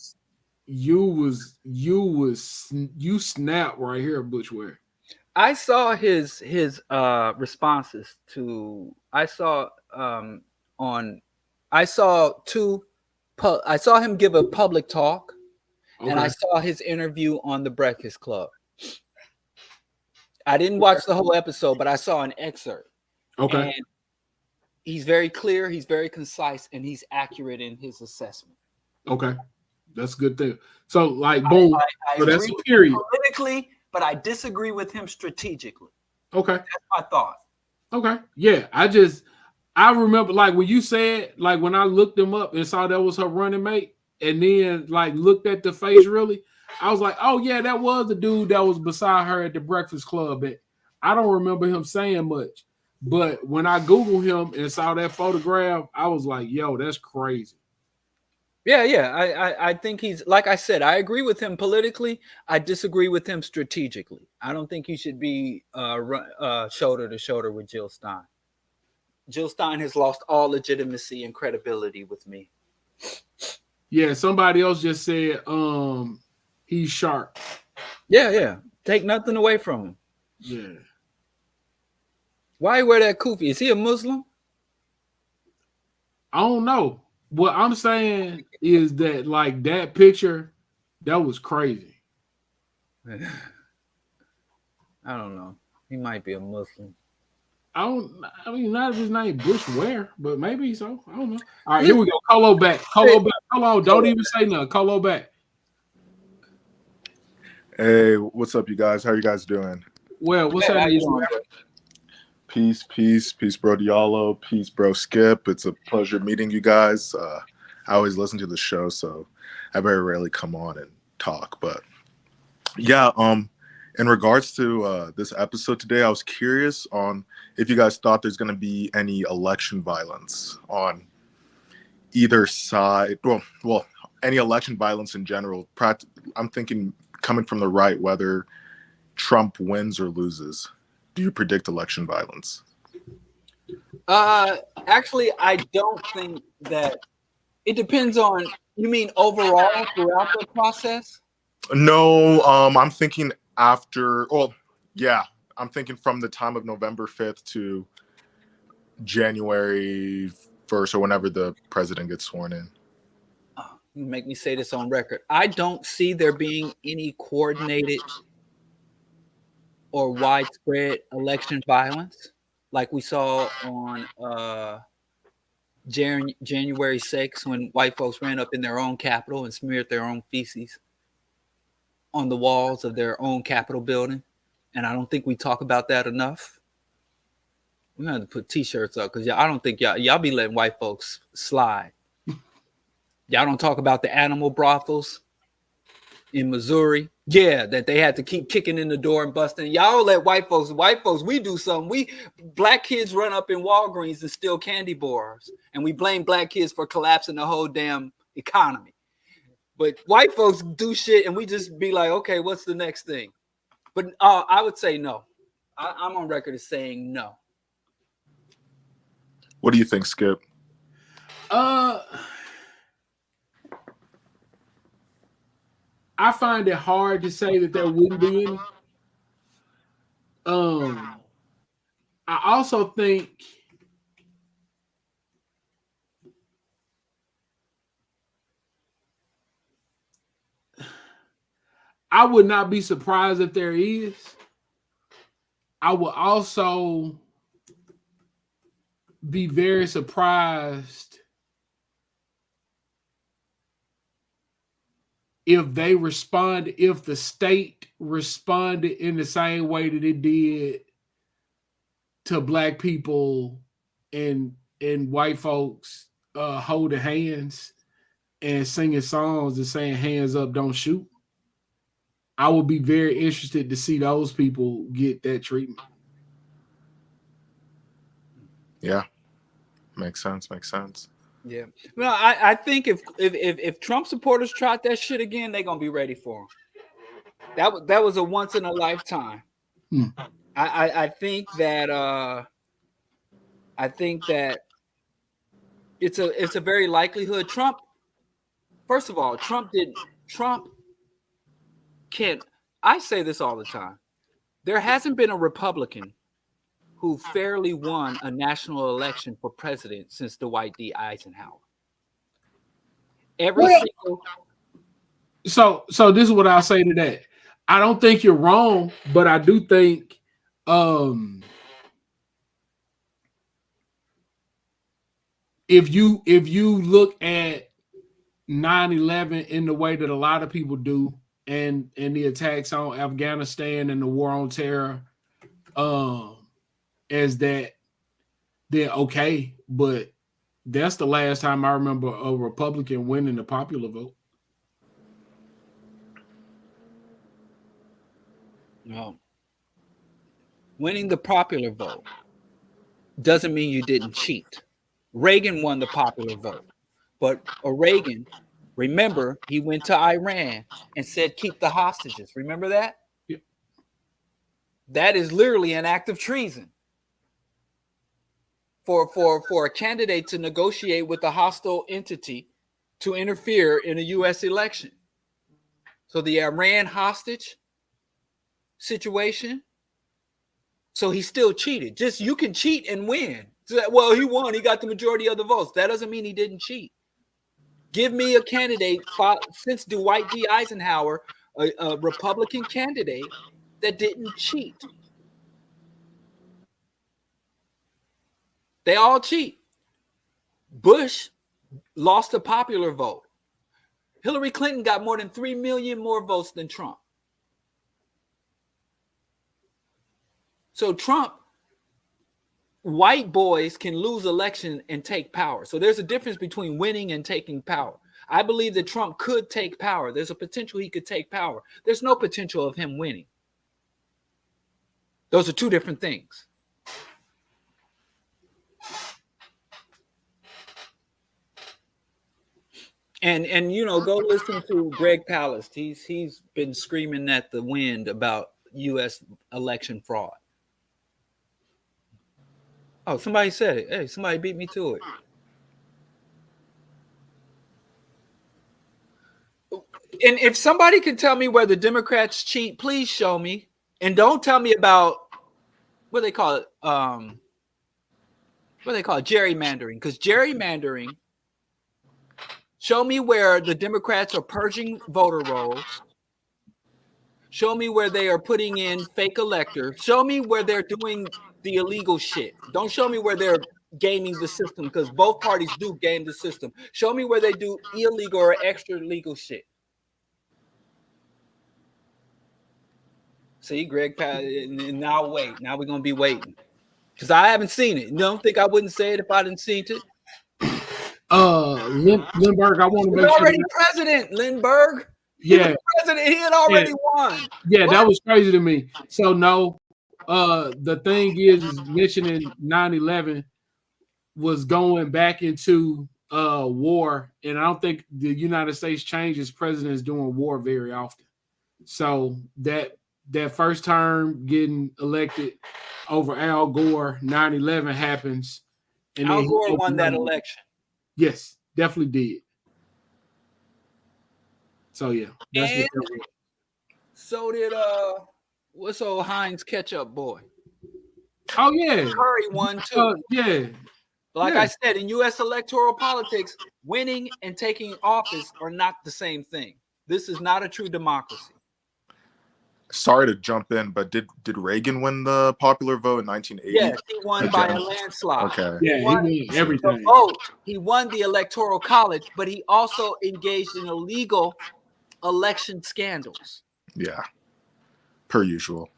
snapped right here, Butch Ware. I saw his responses to. I saw him give a public talk, and I saw his interview on The Breakfast Club. I didn't watch the whole episode, but I saw an excerpt. Okay. And he's very clear, he's very concise, and he's accurate in his assessment. Okay. That's a good thing. So, like, boom. So that's a period. Politically, but I disagree with him strategically. Okay. That's my thought. Okay. Yeah. I remember, like, when you said, like, when I looked him up and saw that was her running mate, and then, like, looked at the face really, I was like, oh, yeah, that was the dude that was beside her at the Breakfast Club. And I don't remember him saying much. But when I Googled him and saw that photograph, I was like, yo, that's crazy. Yeah. I think he's, like I said, I agree with him politically. I disagree with him strategically. I don't think he should be shoulder to shoulder with Jill Stein. Jill Stein has lost all legitimacy and credibility with me. Yeah, somebody else just said he's sharp. Yeah. Take nothing away from him. Yeah. Why he wear that kufi? Is he a Muslim? I don't know. What I'm saying is that like that picture, that was crazy. I don't know. He might be a Muslim. I mean, not if his name Bush Ware, but maybe so. I don't know. All right, here we go. Colo back. Colo back. Colo, don't even say nothing. Colo back. Hey, what's up, you guys? How you guys doing? Well, what's How happening? you doing, bro? Peace, bro Diallo. Peace, bro Skip. It's a pleasure meeting you guys. I always listen to the show, so I very rarely come on and talk. But yeah, in regards to this episode today, I was curious on if you guys thought there's going to be any election violence on either side. Well, any election violence in general. I'm thinking coming from the right, whether Trump wins or loses. Do you predict election violence? Actually, I don't think that. It depends on. You mean overall throughout the process? No, I'm thinking after. Well, yeah, I'm thinking from the time of November 5th to January 1st or whenever the president gets sworn in. Oh, you make me say this on record. I don't see there being any coordinated or widespread election violence like we saw on January 6th when white folks ran up in their own Capitol and smeared their own feces on the walls of their own Capitol building. And I don't think we talk about that enough. We're going to put T-shirts up because I don't think y'all be letting white folks slide. Y'all don't talk about the animal brothels in Missouri. Yeah, that they had to keep kicking in the door and busting. Y'all let white folks, we do something. Black kids run up in Walgreens and steal candy bars. And we blame black kids for collapsing the whole damn economy. But white folks do shit and we just be like, okay, what's the next thing? But I would say no. I'm on record as saying no. What do you think, Skip? I find it hard to say that there wouldn't be any. I also think I would not be surprised if there is. I would also be very surprised if the state responded in the same way that it did to black people and white folks holding hands and singing songs and saying hands up, don't shoot. I would be very interested to see those people get that treatment. Yeah, makes sense. Yeah. Well, I think if Trump supporters tried that shit again, they're gonna be ready for him. That was a once in a lifetime. I think that it's a very likelihood. Trump, first of all, Trump can't. I say this all the time. There hasn't been a Republican who fairly won a national election for president since Dwight D. Eisenhower. So this is what I'll say to that. I don't think you're wrong, but I do think if you look at 9/11 in the way that a lot of people do, and the attacks on Afghanistan and the war on terror, as that, then okay, but that's the last time I remember a Republican winning the popular vote. No. Winning the popular vote doesn't mean you didn't cheat. Reagan won the popular vote, but Reagan, remember, he went to Iran and said, keep the hostages. Remember that? Yeah. That is literally an act of treason. For a candidate to negotiate with a hostile entity to interfere in a U.S. election. So the Iran hostage situation So he still cheated. Just you can cheat and win. So well, he won. He got the majority of the votes. That doesn't mean he didn't cheat. Give me a candidate since Dwight D. Eisenhower, a Republican candidate that didn't cheat. They all cheat. Bush lost the popular vote. Hillary Clinton got more than 3 million more votes than Trump. So Trump, white boys can lose election and take power. So there's a difference between winning and taking power. I believe that Trump could take power. There's a potential he could take power. There's no potential of him winning. Those are two different things. And you know, go listen to Greg Palast. He's been screaming at the wind about U.S. election fraud. Oh, somebody said it. Hey, somebody beat me to it. And if somebody can tell me where the Democrats cheat, please show me. And don't tell me about what they call it. Gerrymandering. Because gerrymandering. Show me where the Democrats are purging voter rolls. Show me where they are putting in fake electors. Show me where they're doing the illegal shit. Don't show me where they're gaming the system, because both parties do game the system. Show me where they do illegal or extra legal shit. See, Greg, now wait. Now we're going to be waiting. Because I haven't seen it. You don't think I wouldn't say it if I didn't seen it? Lindbergh, I want to make sure. Already that, president, Lindbergh. Yeah. President, he had already won. Yeah, that was crazy to me. So no, the thing is mentioning 9/11 was going back into war, and I don't think the United States changes presidents doing war very often. So that first term getting elected over Al Gore, 9/11 happens, and Al Gore won that election. Yes, definitely did. So yeah, that's what that was. So did what's old Heinz ketchup boy? Oh yeah, Curry won too. Yeah. Like I said, in U.S. electoral politics, winning and taking office are not the same thing. This is not a true democracy. Sorry to jump in, but did Reagan win the popular vote in 1980? Yes, he won by a landslide. Okay. Yeah, he won everything. The vote, he won the electoral college, but he also engaged in illegal election scandals. Yeah, per usual.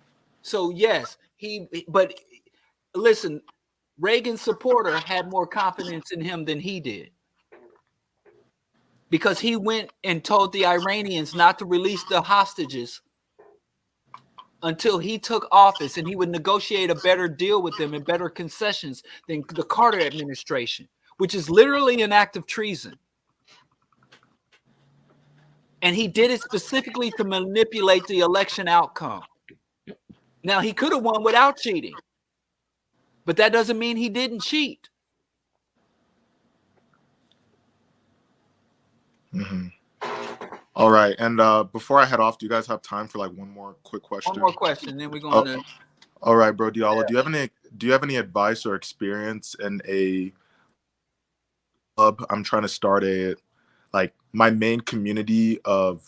So yes, but listen, Reagan's supporter had more confidence in him than he did, because he went and told the Iranians not to release the hostages until he took office, and he would negotiate a better deal with them and better concessions than the Carter administration, which is literally an act of treason. And he did it specifically to manipulate the election outcome. Now, he could have won without cheating, but that doesn't mean he didn't cheat. Mm-hmm. All right, and before I head off, do you guys have time for like one more quick question? One more question, then we're going to. All right, bro, Diallo, do you have any advice or experience in a club? I'm trying to start my main community of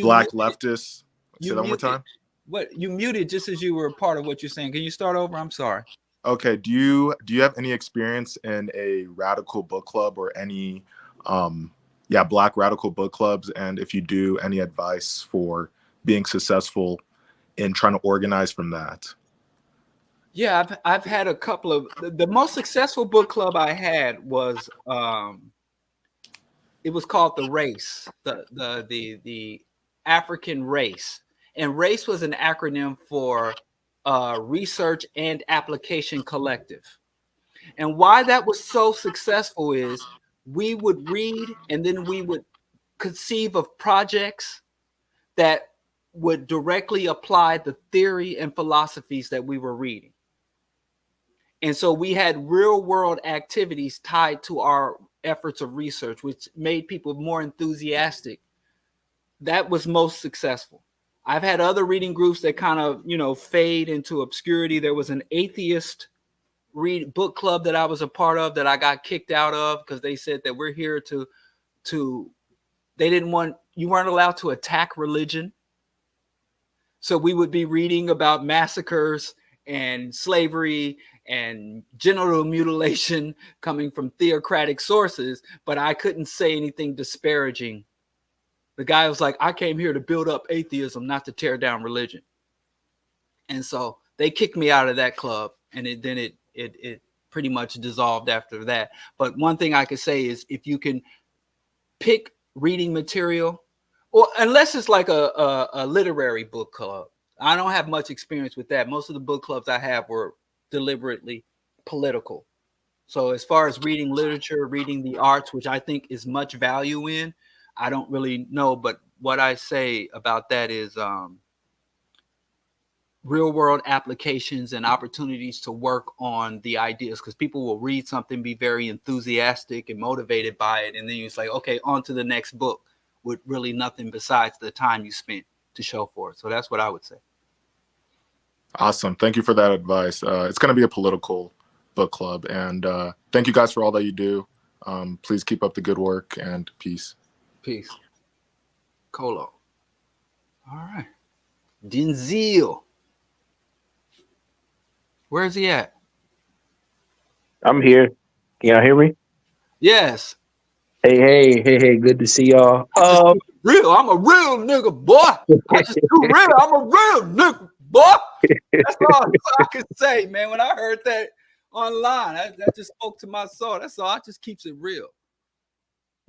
Black leftists. Say that one more time. What you muted just as you were a part of what you're saying. Can you start over? I'm sorry. Okay. Do you have any experience in a radical book club or any Black radical book clubs? And if you do, any advice for being successful in trying to organize from that? Yeah, I've had a couple of the most successful book club I had was it was called The Race, the African Race. And RACE was an acronym for Research and Application Collective. And why that was so successful is we would read and then we would conceive of projects that would directly apply the theory and philosophies that we were reading. And so we had real world activities tied to our efforts of research, which made people more enthusiastic. That was most successful. I've had other reading groups that kind of, fade into obscurity. There was an atheist book club that I was a part of that I got kicked out of because they said that we're here to they didn't want, you weren't allowed to attack religion. So we would be reading about massacres and slavery and genital mutilation coming from theocratic sources, but I couldn't say anything disparaging. The guy was like, I came here to build up atheism, not to tear down religion. And so they kicked me out of that club, and it pretty much dissolved after that. But one thing I could say is if you can pick reading material, or unless it's like a literary book club. I don't have much experience with that. Most of the book clubs I have were deliberately political. So as far as reading literature, reading the arts, which I think is much value in, I don't really know. But what I say about that is real world applications and opportunities to work on the ideas, because people will read something, be very enthusiastic and motivated by it, and then it's like, okay, on to the next book with really nothing besides the time you spent to show for it. So that's what I would say. Awesome. Thank you for that advice. It's going to be a political book club, and thank you guys for all that you do. Please keep up the good work, and peace. Peace. Colo. All right. Denzel. Where is he at? I'm here. Can y'all hear me? Yes. Hey. Good to see y'all. Real. I'm a real nigga, boy. I just too real. I'm a real nigga, boy. That's all I could say, man. When I heard that online, that just spoke to my soul. That's all. I just keeps it real.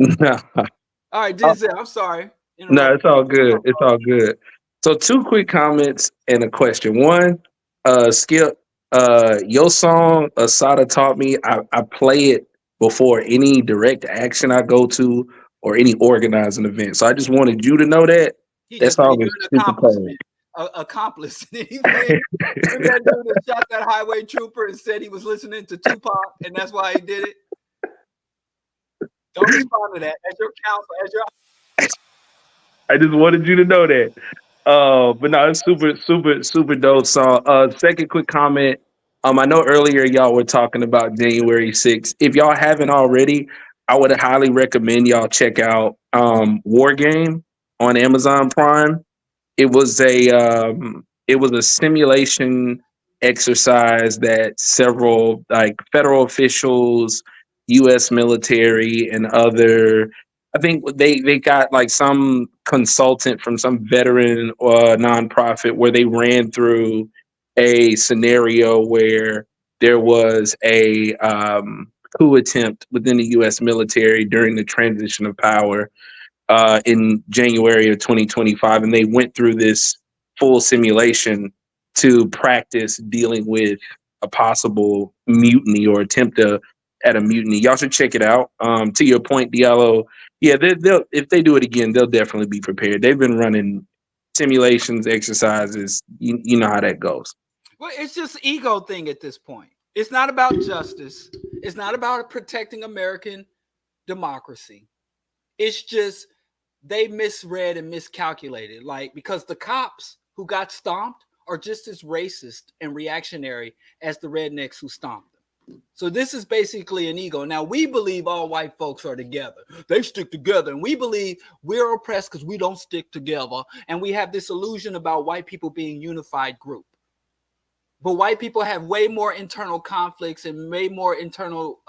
All right, Denzel, I'm sorry. No, it's all good. It's all good. So 2 quick comments and a question. One, Skip, your song, Asada Taught Me, I play it before any direct action I go to or any organizing event. So I just wanted you to know that. That song is super cool. Accomplice. That dude that shot that highway trooper and said he was listening to Tupac, and that's why he did it. Don't respond to that. As your counsel, I just wanted you to know that. But no, it's super dope song. Second quick comment. I know earlier y'all were talking about January 6th. If y'all haven't already, I would highly recommend y'all check out War Game on Amazon Prime. It was a simulation exercise that several like federal officials, U.S. military, and other. I think they got like some consultant from some veteran nonprofit where they ran through a scenario where there was a coup attempt within the U.S. military during the transition of power in January of 2025, and they went through this full simulation to practice dealing with a possible mutiny or attempt at a mutiny. Y'all should check it out. To your point, Diallo, yeah, they'll if they do it again, they'll definitely be prepared. They've been running simulations, exercises. You know how that goes. Well, it's just an ego thing at this point. It's not about justice. It's not about protecting American democracy. It's just they misread and miscalculated. Like, because the cops who got stomped are just as racist and reactionary as the rednecks who stomped them. So this is basically an ego. Now, we believe all white folks are together. They stick together. And we believe we're oppressed because we don't stick together. And we have this illusion about white people being a unified group. But white people have way more internal conflicts and way more internal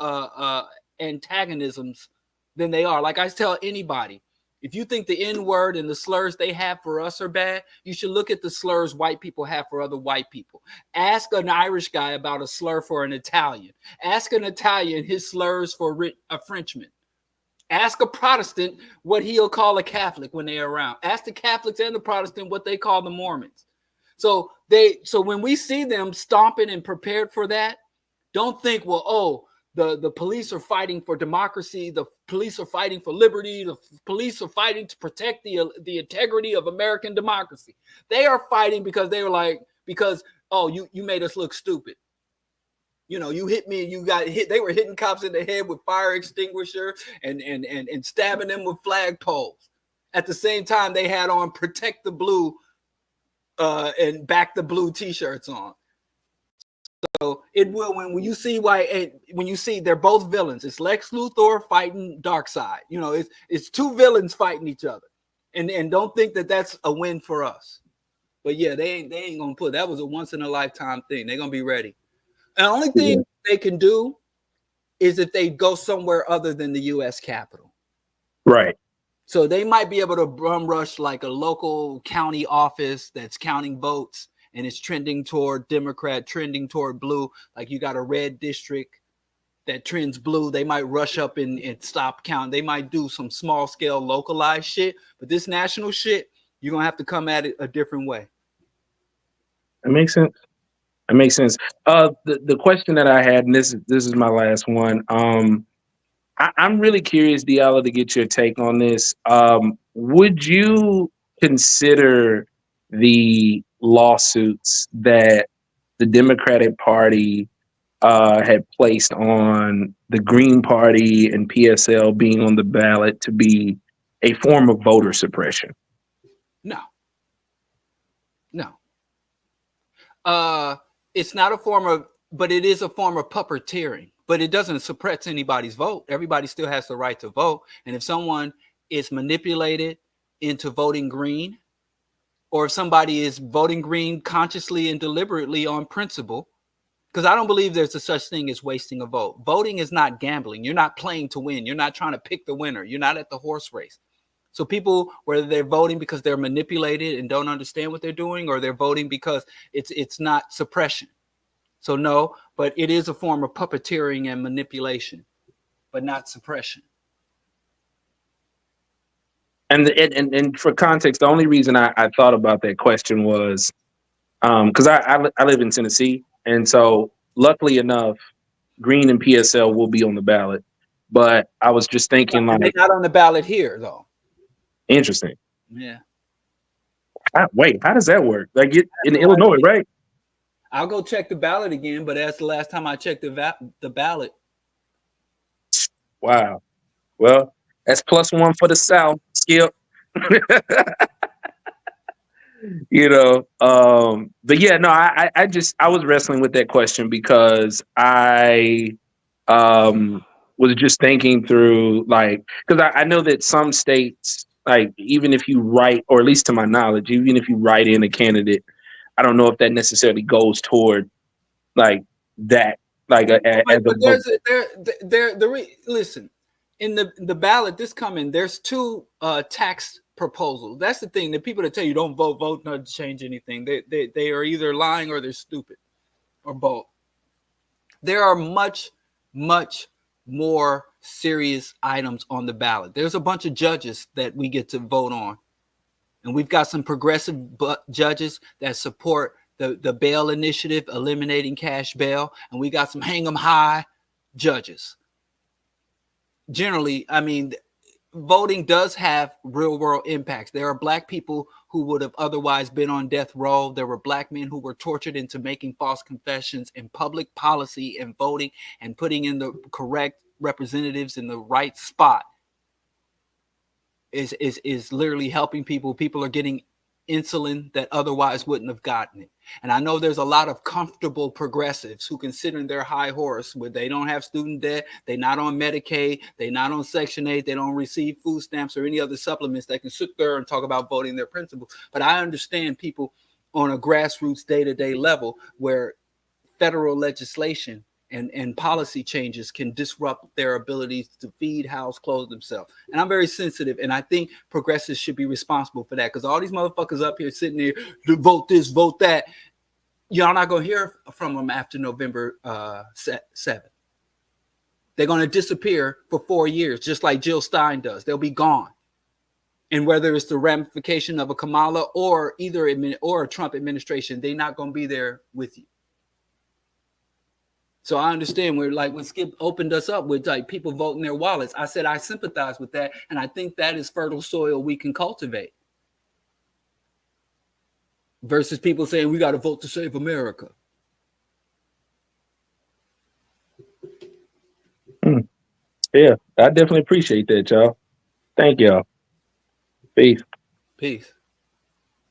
antagonisms than they are. Like I tell anybody, if you think the N-word and the slurs they have for us are bad, you should look at the slurs white people have for other white people. Ask an Irish guy about a slur for an Italian. Ask an Italian his slurs for a Frenchman. Ask a Protestant what he'll call a Catholic when they're around. Ask the Catholics and the Protestant what they call the Mormons. So when we see them stomping and prepared for that, don't think, well, oh, the police are fighting for democracy. The police are fighting for liberty. The police are fighting to protect the integrity of American democracy. They are fighting because they were like, oh, you made us look stupid. You know, you hit me and you got hit. They were hitting cops in the head with fire extinguisher and stabbing them with flagpoles. At the same time, they had on Protect the Blue and back the blue t-shirts on. So it will when you see when you see they're both villains. It's Lex Luthor fighting Darkseid. You know, it's two villains fighting each other, and don't think that that's a win for us. But yeah, they ain't gonna put that was a once in a lifetime thing. They're gonna be ready. And the only thing they can do is if they go somewhere other than the U.S. Capitol. Right. So they might be able to bum rush like a local county office that's counting votes. And it's trending toward Democrat, trending toward blue. Like you got a red district that trends blue. They might rush up and stop count. They might do some small scale localized shit. But this national shit, you're going to have to come at it a different way. That makes sense. That makes sense. The question that I had, and this is my last one. I'm really curious, Diallo, to get your take on this. Would you consider the lawsuits that the Democratic Party had placed on the Green Party and PSL being on the ballot to be a form of voter suppression? No. It's not a form of, but it is a form of puppeteering. But it doesn't suppress anybody's vote. Everybody still has the right to vote. And if someone is manipulated into voting green, or if somebody is voting green consciously and deliberately on principle, because I don't believe there's a such thing as wasting a vote. Voting is not gambling. You're not playing to win. You're not trying to pick the winner. You're not at the horse race. So people, whether they're voting because they're manipulated and don't understand what they're doing, or they're voting because it's not suppression. So no, but it is a form of puppeteering and manipulation, but not suppression. And for context, the only reason I thought about that question was because I live in Tennessee, and so luckily enough, Green and PSL will be on the ballot. But I was just thinking, like, they're not on the ballot here, though. Interesting. Yeah. Wait, how does that work? Like in Illinois, right? I'll go check the ballot again, but that's the last time I checked the ballot. Wow. Well, that's +1 for the South, Skip. But yeah, no, I was wrestling with that question because I was just thinking through, like, because I know that some states, like, even if you write, or at least to my knowledge, even if you write in a candidate, I don't know if that necessarily goes toward like that, like listen, in the ballot this coming, there's two tax proposals. That's the thing. The people that tell you don't vote not to change anything, they are either lying or they're stupid, or both. There are much more serious items on the ballot. There's a bunch of judges that we get to vote on, and we've got some progressive judges that support the bail initiative, eliminating cash bail, and we got some hang 'em high judges. Generally, I mean, voting does have real world impacts. There are Black people who would have otherwise been on death row. There were Black men who were tortured into making false confessions, and public policy and voting and putting in the correct representatives in the right spot is literally helping people. People are getting insulin that otherwise wouldn't have gotten it. And I know there's a lot of comfortable progressives who can sit in their high horse where they don't have student debt, they're not on Medicaid, they're not on Section 8, they don't receive food stamps or any other supplements. They can sit there and talk about voting their principles. But I understand people on a grassroots day-to-day level where federal legislation and policy changes can disrupt their abilities to feed, house, clothe themselves. And I'm very sensitive, and I think progressives should be responsible for that, because all these motherfuckers up here sitting there to vote this, vote that, y'all not going to hear from them after November 7th. They're going to disappear for 4 years, just like Jill Stein does. They'll be gone. And whether it's the ramification of a Kamala or a Trump administration, they're not going to be there with you. So I understand when Skip opened us up with like people voting their wallets, I said I sympathize with that, and I think that is fertile soil we can cultivate. Versus people saying we got to vote to save America. Yeah, I definitely appreciate that, y'all. Thank y'all. Peace. Peace.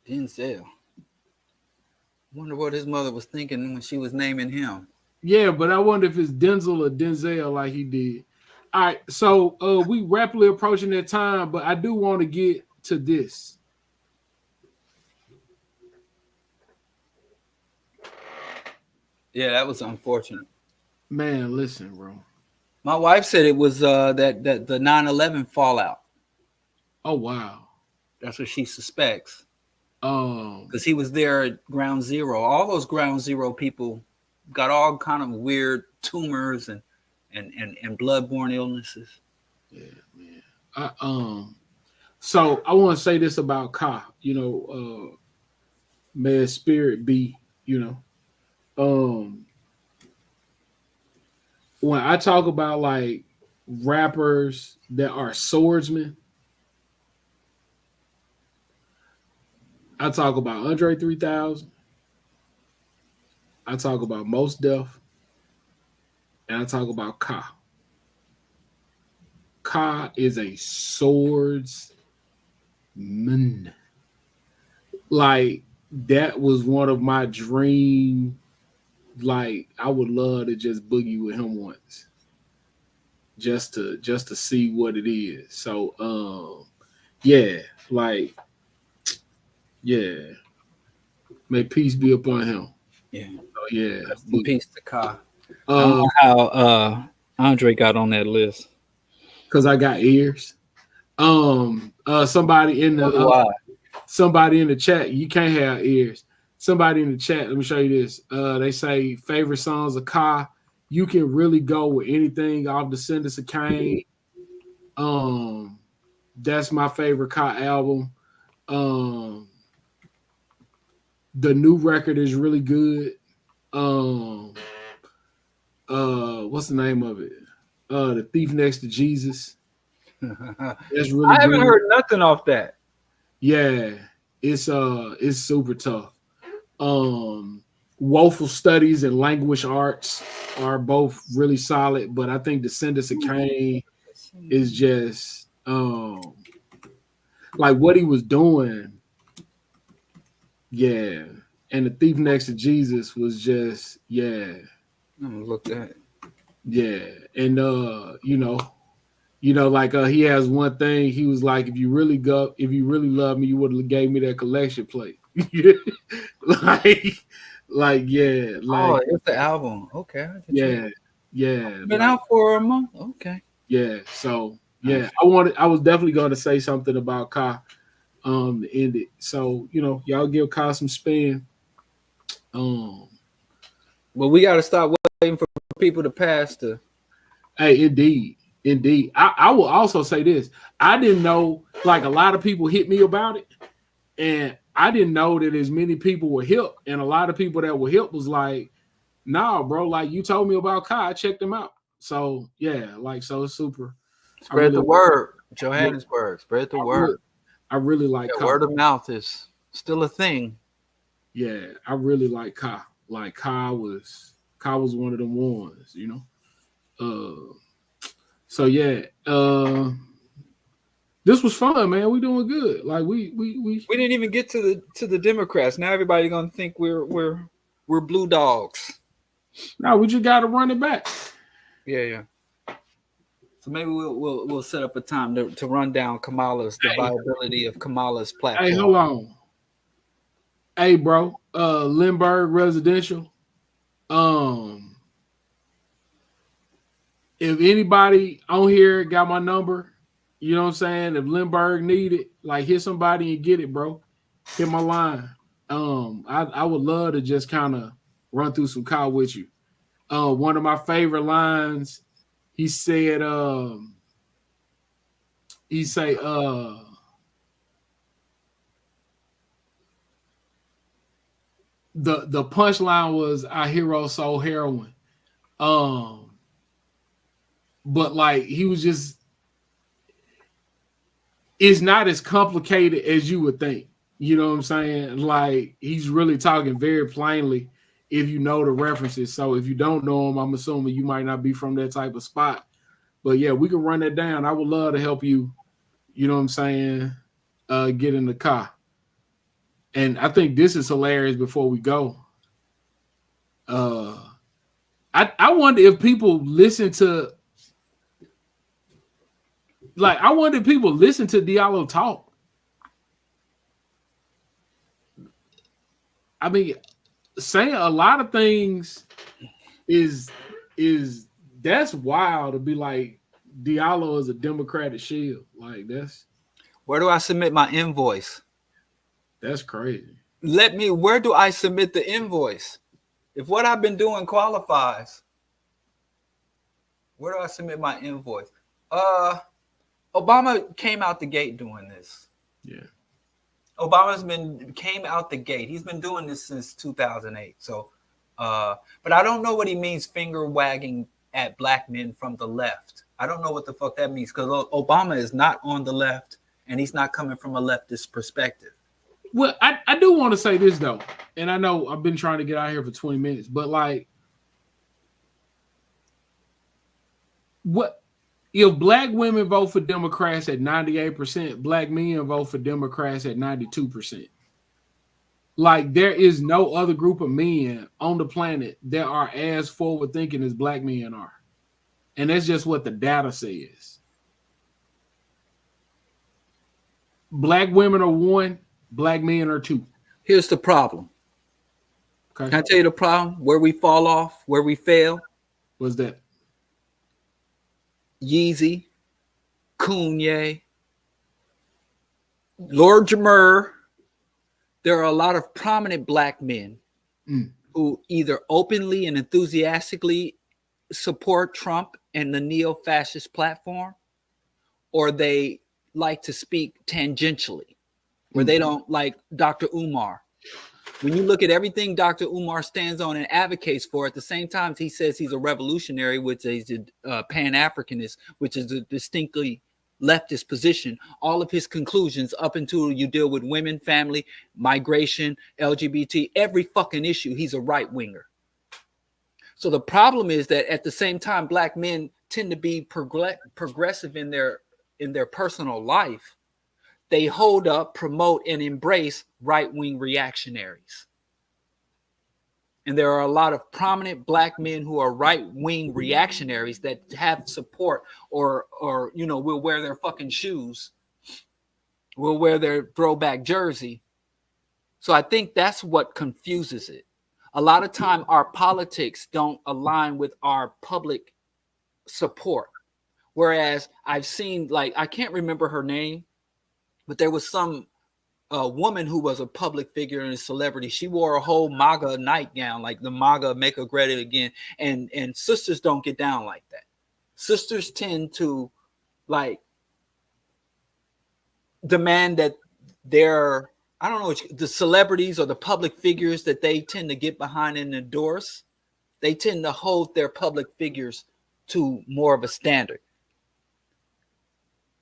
Denzel. Wonder what his mother was thinking when she was naming him. Yeah, but I wonder if it's Denzel or Denzel like he did. All right, so we rapidly approaching that time, but I do want to get to this. Yeah, that was unfortunate. Man, listen, bro. My wife said it was that the 9/11 fallout. Oh wow. That's what she suspects. Um, Because he was there at ground zero. All those ground zero people got all kind of weird tumors and bloodborne illnesses. yeah, man. So I want to say this about Ka. You know, may his spirit be. You know, when I talk about like rappers that are swordsmen, I talk about Andre 3000. I talk about Mos Def, and I talk about Ka. Ka is a swordsman. Like that was one of my dream. Like I would love to just boogie with him once, just to see what it is. So yeah, like yeah, may peace be upon him. Yeah. Oh yeah, Peace to Ka. I don't know how Andre got on that list. Because I got ears. Somebody in the chat, you can't have ears. Somebody in the chat, let me show you this. They say favorite songs of Ka. You can really go with anything off Descendants of Cain. That's my favorite Ka album. The new record is really good. What's the name of it? The Thief Next to Jesus. That's really I haven't good. heard nothing off that. Yeah, it's super tough. Woeful Studies and Language Arts are both really solid, but I think Descendants of Cain is just like what he was doing. Yeah. And The Thief Next to Jesus was just, yeah. I'm gonna look at it. Yeah. And like he has one thing. He was like, if you really love me, you would have gave me that collection plate. like yeah, like it's the album. Okay. yeah. Been like, out for a month. Okay. Yeah. So yeah, I was definitely going to say something about Ka to end it. So, y'all give Ka some spin. Well, we got to stop waiting for people to pass to. Hey, indeed. I will also say this. I didn't know, like a lot of people hit me about it, and I didn't know that as many people were hip, and a lot of people that were hip was like, nah, bro, like you told me about Ka, I checked them out. So yeah, like so it's super. Spread the word. Johannesburg. Spread the word. I really like Ka. Word of mouth is still a thing. Yeah, I really like Ka. Like Ka was one of them ones, So yeah, this was fun, man. We doing good. Like we didn't even get to the Democrats. Now everybody's gonna think we're blue dogs. No, we just got to run it back. Yeah. So maybe we'll set up a time to run down the viability of Kamala's platform. Hey, hold on. Hey, bro, Lindbergh Residential. If anybody on here got my number, you know what I'm saying? If Lindbergh need it, like hit somebody and get it, bro. Hit my line. I would love to just kind of run through some Ka with you. One of my favorite lines, he said, the punchline was our hero sold heroin. But like he was just, it's not as complicated as you would think. You know what I'm saying? Like he's really talking very plainly if you know the references. So if you don't know him, I'm assuming you might not be from that type of spot. But yeah, we can run that down. I would love to help you, you know what I'm saying, get in the Ka. And I think this is hilarious before we go. I wonder if people listen to Diallo talk. I mean, saying a lot of things is that's wild to be like Diallo is a Democratic shield. Like Where do I submit my invoice? that's crazy. Where do I submit the invoice? If what I've been doing qualifies, where do I submit my invoice? Obama came out the gate doing this. Yeah. Came out the gate. He's been doing this since 2008. So, but I don't know what he means finger wagging at black men from the left. I don't know what the fuck that means because Obama is not on the left and he's not coming from a leftist perspective. Well, I do want to say this though, and I know I've been trying to get out here for 20 minutes, but like, what if black women vote for Democrats at 98%, black men vote for Democrats at 92%? Like, there is no other group of men on the planet that are as forward thinking as black men are. And that's just what the data says. Black women are 1, black men are 2. Here's the problem. Okay. Can I tell you the problem? Where we fall off, where we fail? What's that? Yeezy, Kanye, Lord Jamur. There are a lot of prominent black men who either openly and enthusiastically support Trump and the neo-fascist platform, or they like to speak tangentially, where they don't, like Dr. Umar. When you look at everything Dr. Umar stands on and advocates for, at the same time, he says he's a revolutionary, which is a Pan-Africanist, which is a distinctly leftist position. All of his conclusions up until you deal with women, family, migration, LGBT, every fucking issue, he's a right-winger. So the problem is that at the same time, black men tend to be progressive in their personal life. They hold up, promote, and embrace right-wing reactionaries. And there are a lot of prominent black men who are right-wing reactionaries that have support or will wear their fucking shoes, will wear their throwback jersey. So I think that's what confuses it. A lot of time our politics don't align with our public support. Whereas I've seen, like, I can't remember her name, but there was some woman who was a public figure and a celebrity. She wore a whole MAGA nightgown, like the MAGA Make It Great Again. And sisters don't get down like that. Sisters tend to, like, demand that their, I don't know, the celebrities or the public figures that they tend to get behind and endorse, they tend to hold their public figures to more of a standard.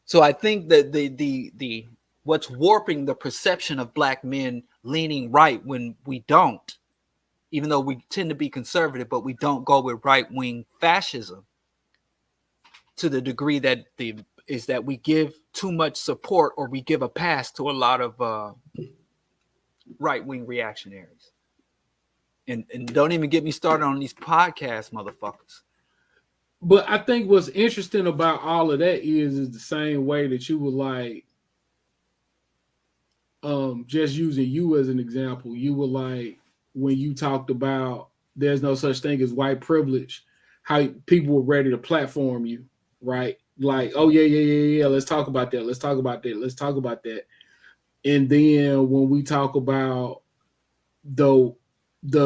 So I think that the what's warping the perception of black men leaning right when we don't, even though we tend to be conservative, but we don't go with right-wing fascism to the degree that that we give too much support or we give a pass to a lot of right-wing reactionaries. And don't even get me started on these podcast motherfuckers. But I think what's interesting about all of that is the same way that you were like, just using you as an example, you were like, when you talked about there's no such thing as white privilege, how people were ready to platform you, right? Like, oh yeah, let's talk about that. Let's talk about that. And then when we talk about the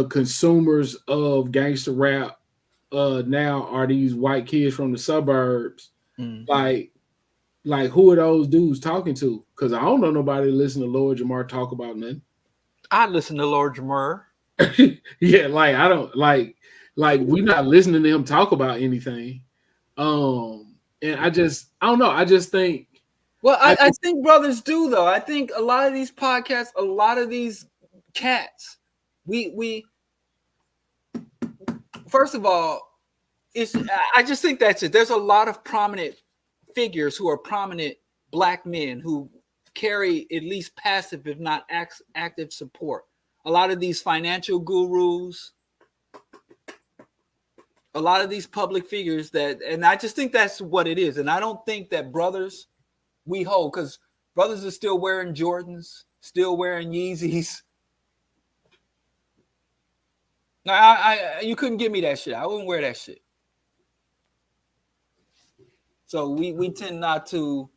consumers of gangster rap now are these white kids from the suburbs, like who are those dudes talking to? Because I don't know nobody listen to Lord Jamar talk about nothing. I listen to Lord Jamar. Yeah, like I don't like we're not listening to him talk about anything. And I don't know. I just think. Well, I think brothers do though. I think a lot of these podcasts, a lot of these cats, we first of all, I just think that's it. There's a lot of prominent figures who are prominent black men who carry at least passive, if not active support. A lot of these financial gurus, a lot of these public figures that, and I just think that's what it is. And I don't think that brothers we hold, because brothers are still wearing Jordans, still wearing Yeezys. No, you couldn't give me that shit. I wouldn't wear that shit. So we tend not to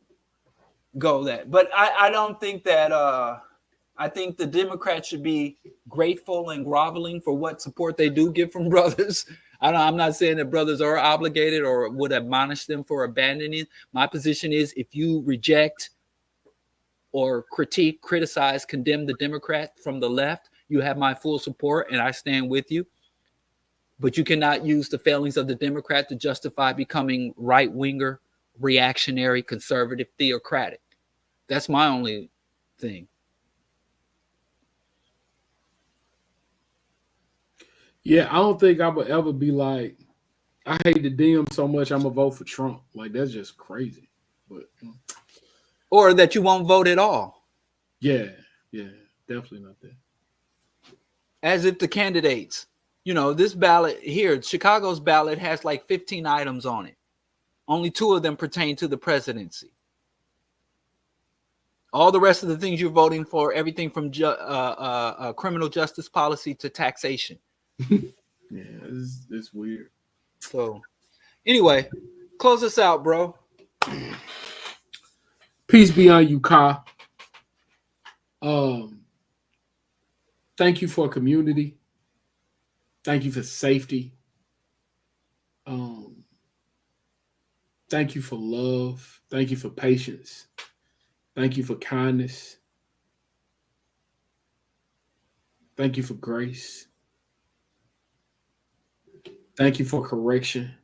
go that. But I don't think that I think the Democrats should be grateful and groveling for what support they do get from brothers. I'm not saying that brothers are obligated or would admonish them for abandoning. My position is if you reject or critique, criticize, condemn the Democrat from the left, you have my full support and I stand with you. But you cannot use the failings of the Democrat to justify becoming right-winger, reactionary, conservative, theocratic. That's my only thing. Yeah, I don't think I would ever be like, I hate the Dem so much I'm gonna vote for Trump. Like, that's just crazy. But or that you won't vote at all. Yeah, definitely not that. As if the candidates, this ballot here, Chicago's ballot has like 15 items on it. Only 2 of them pertain to the presidency. All the rest of the things you're voting for, everything from criminal justice policy to taxation. Yeah, it's weird. So, anyway, close us out, bro. Peace be on you, Ka. Thank you for community. Thank you for safety. Thank you for love. Thank you for patience. Thank you for kindness. Thank you for grace. Thank you for correction.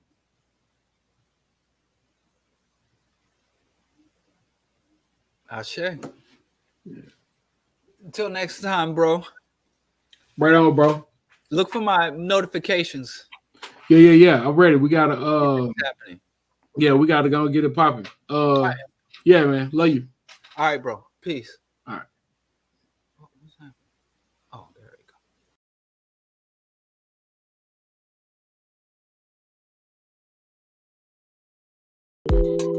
Ashe. Yeah. Until next time, bro. Right on, bro. Look for my notifications. Yeah. I'm ready. We gotta happening. Yeah, we gotta go and get it popping. Right. Yeah, man. Love you. All right, bro. Peace. All right. Oh, there we go.